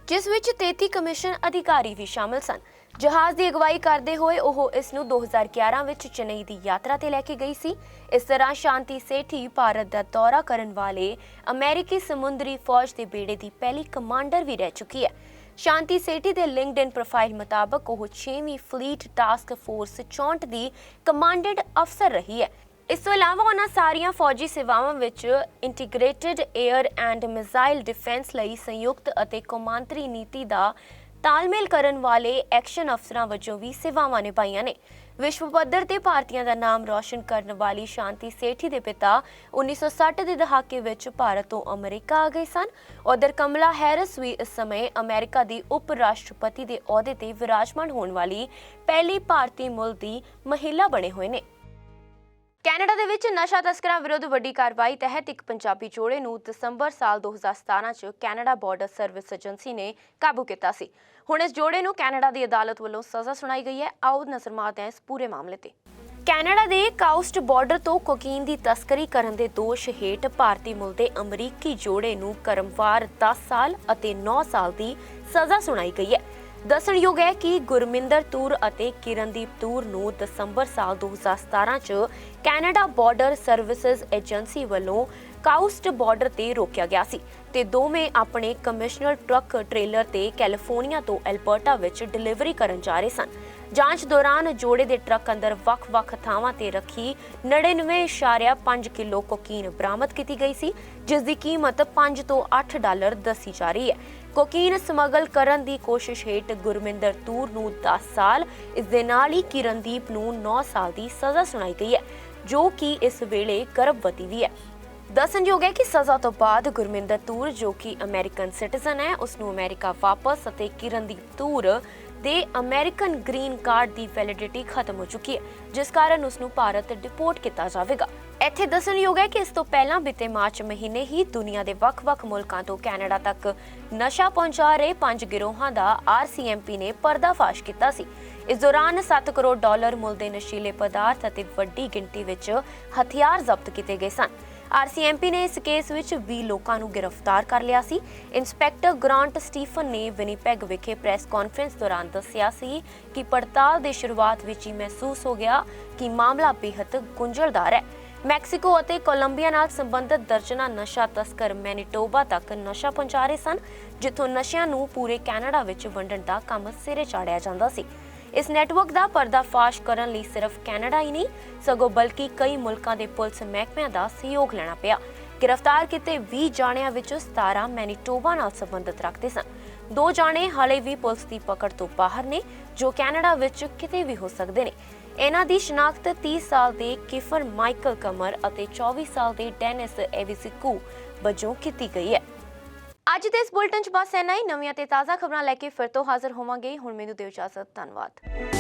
ਜਿਸ ਵਿੱਚ 33 ਕਮਿਸ਼ਨ ਅਧਿਕਾਰੀ ਵੀ ਸ਼ਾਮਲ ਸਨ। ਜਹਾਜ਼ ਦੀ ਅਗਵਾਈ ਕਰਦੇ ਹੋਏ ਉਹ ਇਸ ਨੂੰ 2011 ਵਿੱਚ ਚੇਨਈ ਦੀ ਯਾਤਰਾ ਤੇ ਲੈ ਕੇ ਗਈ ਸੀ। ਇਸ ਤਰ੍ਹਾਂ ਸ਼ਾਂਤੀ ਸੇਠੀ ਭਾਰਤ ਦਾ ਦੌਰਾ ਕਰਨ ਵਾਲੇ ਅਮਰੀਕੀ ਸਮੁੰਦਰੀ ਫੌਜ ਦੇ ਬੇੜੇ ਦੀ ਪਹਿਲੀ ਕਮਾਂਡਰ ਵੀ ਰਹਿ ਚੁੱਕੀ ਹੈ। ਸ਼ਾਂਤੀ ਸੇਠੀ ਦੇ ਲਿੰਕਡਇਨ ਪ੍ਰੋਫਾਈਲ ਮੁਤਾਬਕ ਉਹ 6ਵੀਂ ਫਲੀਟ ਟਾਸਕ ਫੋਰਸ 64 ਦੀ ਕਮਾਂਡਡ ਅਫਸਰ ਰਹੀ ਹੈ। ਇਸ ਤੋਂ ਇਲਾਵਾ ਉਹਨਾਂ ਸਾਰੀਆਂ ਫੌਜੀ ਸੇਵਾਵਾਂ ਵਿੱਚ integrated air and missile defence ਲਈ ਸੰਯੁਕਤ ਅਤੇ ਕੌਮਾਂਤਰੀ ਨੀਤੀ ਦਾ ਤਾਲਮੇਲ ਕਰਨ ਵਾਲੇ ਐਕਸ਼ਨ ਅਫਸਰਾਂ ਵਜੋਂ ਵੀ ਸੇਵਾਵਾਂ ਨਿਭਾਈਆਂ ਨੇ। ਵਿਸ਼ਵ ਪੱਧਰ ਤੇ ਭਾਰਤੀਆਂ ਦਾ ਨਾਮ ਰੌਸ਼ਨ ਕਰਨ ਵਾਲੀ ਸ਼ਾਂਤੀ ਸੇਠੀ ਦੇ ਪਿਤਾ 1960 ਦੇ ਦਹਾਕੇ ਵਿੱਚ ਭਾਰਤ ਤੋਂ ਅਮਰੀਕਾ ਆ ਗਏ ਸਨ। ਉਧਰ ਕਮਲਾ ਹੈਰਿਸ ਵੀ ਇਸ ਸਮੇਂ ਅਮਰੀਕਾ ਦੀ ਉਪ ਰਾਸ਼ਟਰਪਤੀ ਦੇ ਅਹੁਦੇ ਤੇ ਵਿਰਾਜਮਾਨ ਹੋਣ ਵਾਲੀ ਪਹਿਲੀ ਭਾਰਤੀ ਮੁੱਲ ਦੀ ਮਹਿਲਾ ਬਣੇ ਹੋਏ ਨੇ। ਕੈਨੇਡਾ ਦੇ ਵਿੱਚ ਨਸ਼ਾ ਤਸਕਰਾਂ ਵਿਰੁੱਧ ਵੱਡੀ ਕਾਰਵਾਈ ਤਹਿਤ ਇੱਕ ਪੰਜਾਬੀ ਜੋੜੇ ਨੂੰ ਦਸੰਬਰ ਸਾਲ 2017 ਚ ਕੈਨੇਡਾ ਬਾਰਡਰ ਸਰਵਿਸ ਏਜੰਸੀ ਨੇ ਕਾਬੂ ਕੀਤਾ ਸੀ। ਹੁਣ ਇਸ ਜੋੜੇ ਨੂੰ ਕੈਨੇਡਾ ਦੀ ਅਦਾਲਤ ਵੱਲੋਂ ਸਜ਼ਾ ਸੁਣਾਈ ਗਈ ਹੈ। ਆਓ ਨਜ਼ਰ ਮਾਰਦੇ ਹਾਂ ਇਸ ਪੂਰੇ ਮਾਮਲੇ ਤੇ। ਕੈਨੇਡਾ ਦੇ ਕਾਊਸਟ ਬਾਰਡਰ ਤੋਂ ਕੋਕੀਨ ਦੀ ਤਸਕਰੀ ਕਰਨ ਦੇ ਦੋਸ਼ ਹੇਠ ਭਾਰਤੀ ਮੁੱਲ ਦੇ ਅਮਰੀਕੀ ਜੋੜੇ ਨੂੰ ਕਰਮਵਾਰ 10 ਸਾਲ ਅਤੇ 9 ਸਾਲ ਦੀ ਸਜ਼ਾ ਸੁਣਾਈ ਗਈ ਹੈ। ਦੱਸਣਯੋਗ ਹੈ ਕਿ ਗੁਰਮਿੰਦਰ ਤੂਰ ਅਤੇ ਕਿਰਨਦੀਪ ਤੂਰ ਨੂੰ ਦਸੰਬਰ ਸਾਲ 2017 ਚ ਕੈਨੇਡਾ ਬਾਰਡਰ ਸਰਵਿਸਿਜ਼ ਏਜੰਸੀ ਵੱਲੋਂ ਕਾਊਸਟ ਬਾਰਡਰ ਤੇ ਰੋਕਿਆ ਗਿਆ ਸੀ ਤੇ ਦੋਵੇਂ ਆਪਣੇ ਕਮਰਸ਼ੀਅਲ ਟਰੱਕ ਟ੍ਰੇਲਰ ਤੇ ਕੈਲੀਫੋਰਨੀਆ ਤੋਂ ਐਲਬਰਟਾ ਵਿੱਚ ਡਿਲੀਵਰੀ ਕਰਨ ਜਾ ਰਹੇ ਸਨ। ਜਾਂਚ ਦੌਰਾਨ ਜੋੜੇ ਦੇ ਟਰੱਕ ਅੰਦਰ ਵੱਖ-ਵੱਖ ਥਾਵਾਂ ਤੇ ਰੱਖੀ 99.5 ਕਿਲੋ ਕੋਕੀਨ ਬਰਾਮਦ ਕੀਤੀ ਗਈ ਸੀ, ਜਿਸ ਦੀ ਕੀਮਤ 5 ਤੋਂ 8 ਡਾਲਰ ਦੱਸੀ ਜਾ ਰਹੀ ਹੈ। ਕੋਕੀਨ ਸਮਗਲ ਕਰਨ ਦੀ ਕੋਸ਼ਿਸ਼ ਹੇਠ ਗੁਰਮਿੰਦਰ ਤੂਰ ਨੂੰ 10 ਸਾਲ, ਇਸ ਦੇ ਨਾਲ ਹੀ ਕਿਰਨਦੀਪ ਨੂੰ 9 ਸਾਲ ਦੀ ਸਜ਼ਾ ਸੁਣਾਈ ਗਈ ਹੈ, ਜੋ ਕਿ ਇਸ ਵੇਲੇ ਗਰਭਵਤੀ ਵੀ ਹੈ। ਦੱਸਣਯੋਗ ਹੈ ਕਿ ਸਜ਼ਾ ਤੋਂ ਬਾਅਦ ਗੁਰਮਿੰਦਰ ਤੂਰ, ਜੋ ਕਿ ਅਮਰੀਕਨ ਸਿਟੀਜ਼ਨ ਹੈ, ਉਸ ਨੂੰ ਅਮਰੀਕਾ ਵਾਪਸ ਅਤੇ ਕਿਰਨਦੀਪ ਤੂਰ ਦੇ ਅਮਰੀਕਨ ਗ੍ਰੀਨ ਕਾਰਡ ਦੀ ਵੈਲਿਡਿਟੀ ਖਤਮ ਹੋ ਚੁੱਕੀ ਹੈ, ਜਿਸ ਕਾਰਨ ਉਸ ਨੂੰ ਭਾਰਤ ਡਿਪੋਰਟ ਕੀਤਾ ਜਾਵੇਗਾ। ਇੱਥੇ ਦੱਸਣਯੋਗ ਹੈ ਕਿ ਇਸ ਤੋਂ ਪਹਿਲਾਂ ਬੀਤੇ ਮਾਰਚ ਮਹੀਨੇ ਹੀ ਦੁਨੀਆ ਦੇ ਵੱਖ-ਵੱਖ ਮੁਲਕਾਂ ਤੋਂ ਕੈਨੇਡਾ ਤੱਕ ਨਸ਼ਾ ਪਹੁੰਚਾ ਰਹੇ 5 ਗਿਰੋਹਾਂ ਦਾ RCMP ਨੇ ਪਰਦਾਫਾਸ਼ ਕੀਤਾ ਸੀ। ਇਸ ਦੌਰਾਨ 7 ਕਰੋੜ ਡਾਲਰ ਮੁੱਲ ਦੇ ਨਸ਼ੀਲੇ ਪਦਾਰਥ ਅਤੇ ਵੱਡੀ ਗਿਣਤੀ ਵਿੱਚ ਹਥਿਆਰ ਜ਼ਬਤ ਕੀਤੇ ਗਏ ਸਨ। RCMP ਨੇ ਇਸ ਕੇਸ ਵਿੱਚ 20 ਲੋਕਾਂ ਨੂੰ ਗ੍ਰਿਫਤਾਰ ਕਰ ਲਿਆ ਸੀ। ਇੰਸਪੈਕਟਰ ਗ੍ਰਾਂਟ ਸਟੀਫਨ ਨੇ ਵਿਨੀਪੈਗ ਵਿਖੇ ਪ੍ਰੈਸ ਕਾਨਫਰੰਸ ਦੌਰਾਨ ਦੱਸਿਆ ਸੀ ਕਿ ਪੜਤਾਲ ਦੇ ਸ਼ੁਰੂਆਤ ਵਿੱਚ ਹੀ ਮਹਿਸੂਸ ਹੋ ਗਿਆ ਕਿ ਮਾਮਲਾ ਬੇਹੱਦ ਗੁੰਝਲਦਾਰ ਹੈ। ਮੈਕਸੀਕੋ ਅਤੇ ਕੋਲੰਬੀਆ ਨਾਲ ਸੰਬੰਧਿਤ ਦਰਜਨਾਂ ਨਸ਼ਾ ਤਸਕਰ ਮੈਨੀਟੋਬਾ ਤੱਕ ਨਸ਼ਾ ਪਹੁੰਚਾ ਰਹੇ ਸਨ, ਜਿੱਥੋਂ ਨਸ਼ਿਆਂ ਨੂੰ ਪੂਰੇ ਕੈਨੇਡਾ ਵਿੱਚ ਵੰਡਣ ਦਾ ਕੰਮ ਸਿਰੇ ਚਾੜਿਆ ਜਾਂਦਾ ਸੀ। ਇਸ ਨੈਟਵਰਕ ਦਾ ਪਰਦਾਫਾਸ਼ ਕਰਨ ਲਈ ਸਿਰਫ ਕੈਨੇਡਾ ਹੀ ਨਹੀਂ, ਸਗੋਂ ਬਲਕਿ ਕਈ ਮੁਲਕਾਂ ਦੇ ਪੁਲਿਸ ਮਹਿਕਮਿਆਂ ਦਾ ਸਹਿਯੋਗ ਲੈਣਾ ਪਿਆ। ਗ੍ਰਿਫਤਾਰ ਕੀਤੇ 20 ਜਾਣਿਆਂ ਵਿੱਚੋਂ 17 ਮੈਨੀਟੋਬਾ ਨਾਲ ਸੰਬੰਧਿਤ ਰੱਖਦੇ ਸਨ। 2 ਜਾਣੇ ਹਾਲੇ ਵੀ ਪੁਲਿਸ ਦੀ ਪਕੜ ਤੋਂ ਬਾਹਰ ਨੇ, ਜੋ ਕੈਨੇਡਾ ਵਿੱਚ ਕਿਤੇ ਵੀ ਹੋ ਸਕਦੇ ਨੇ। ਇਹਨਾਂ ਦੀ ਸ਼ਨਾਖਤ 30 ਸਾਲ ਦੇ ਕਿਫਰ ਮਾਈਕਲ ਕਮਰ ਅਤੇ 24 ਸਾਲ ਦੇ ਡੈਨਿਸ ਐਵਿਸਿਕੂ ਵਜੋਂ ਕੀਤੀ ਗਈ ਹੈ। ਅੱਜ ਦੇ ਇਸ ਬੁਲਟਨ 'ਚ ਬਸ ਇੰਨਾ ਹੀ। ਨਵੀਆਂ ਤੇ ਤਾਜ਼ਾ ਖਬਰਾਂ ਲੈ ਕੇ ਫਿਰ ਤੋਂ ਹਾਜ਼ਰ ਹੋਵਾਂਗੇ। ਹੁਣ ਮੈਨੂੰ ਦਿਓ ਇਜਾਜ਼ਤ। ਧੰਨਵਾਦ।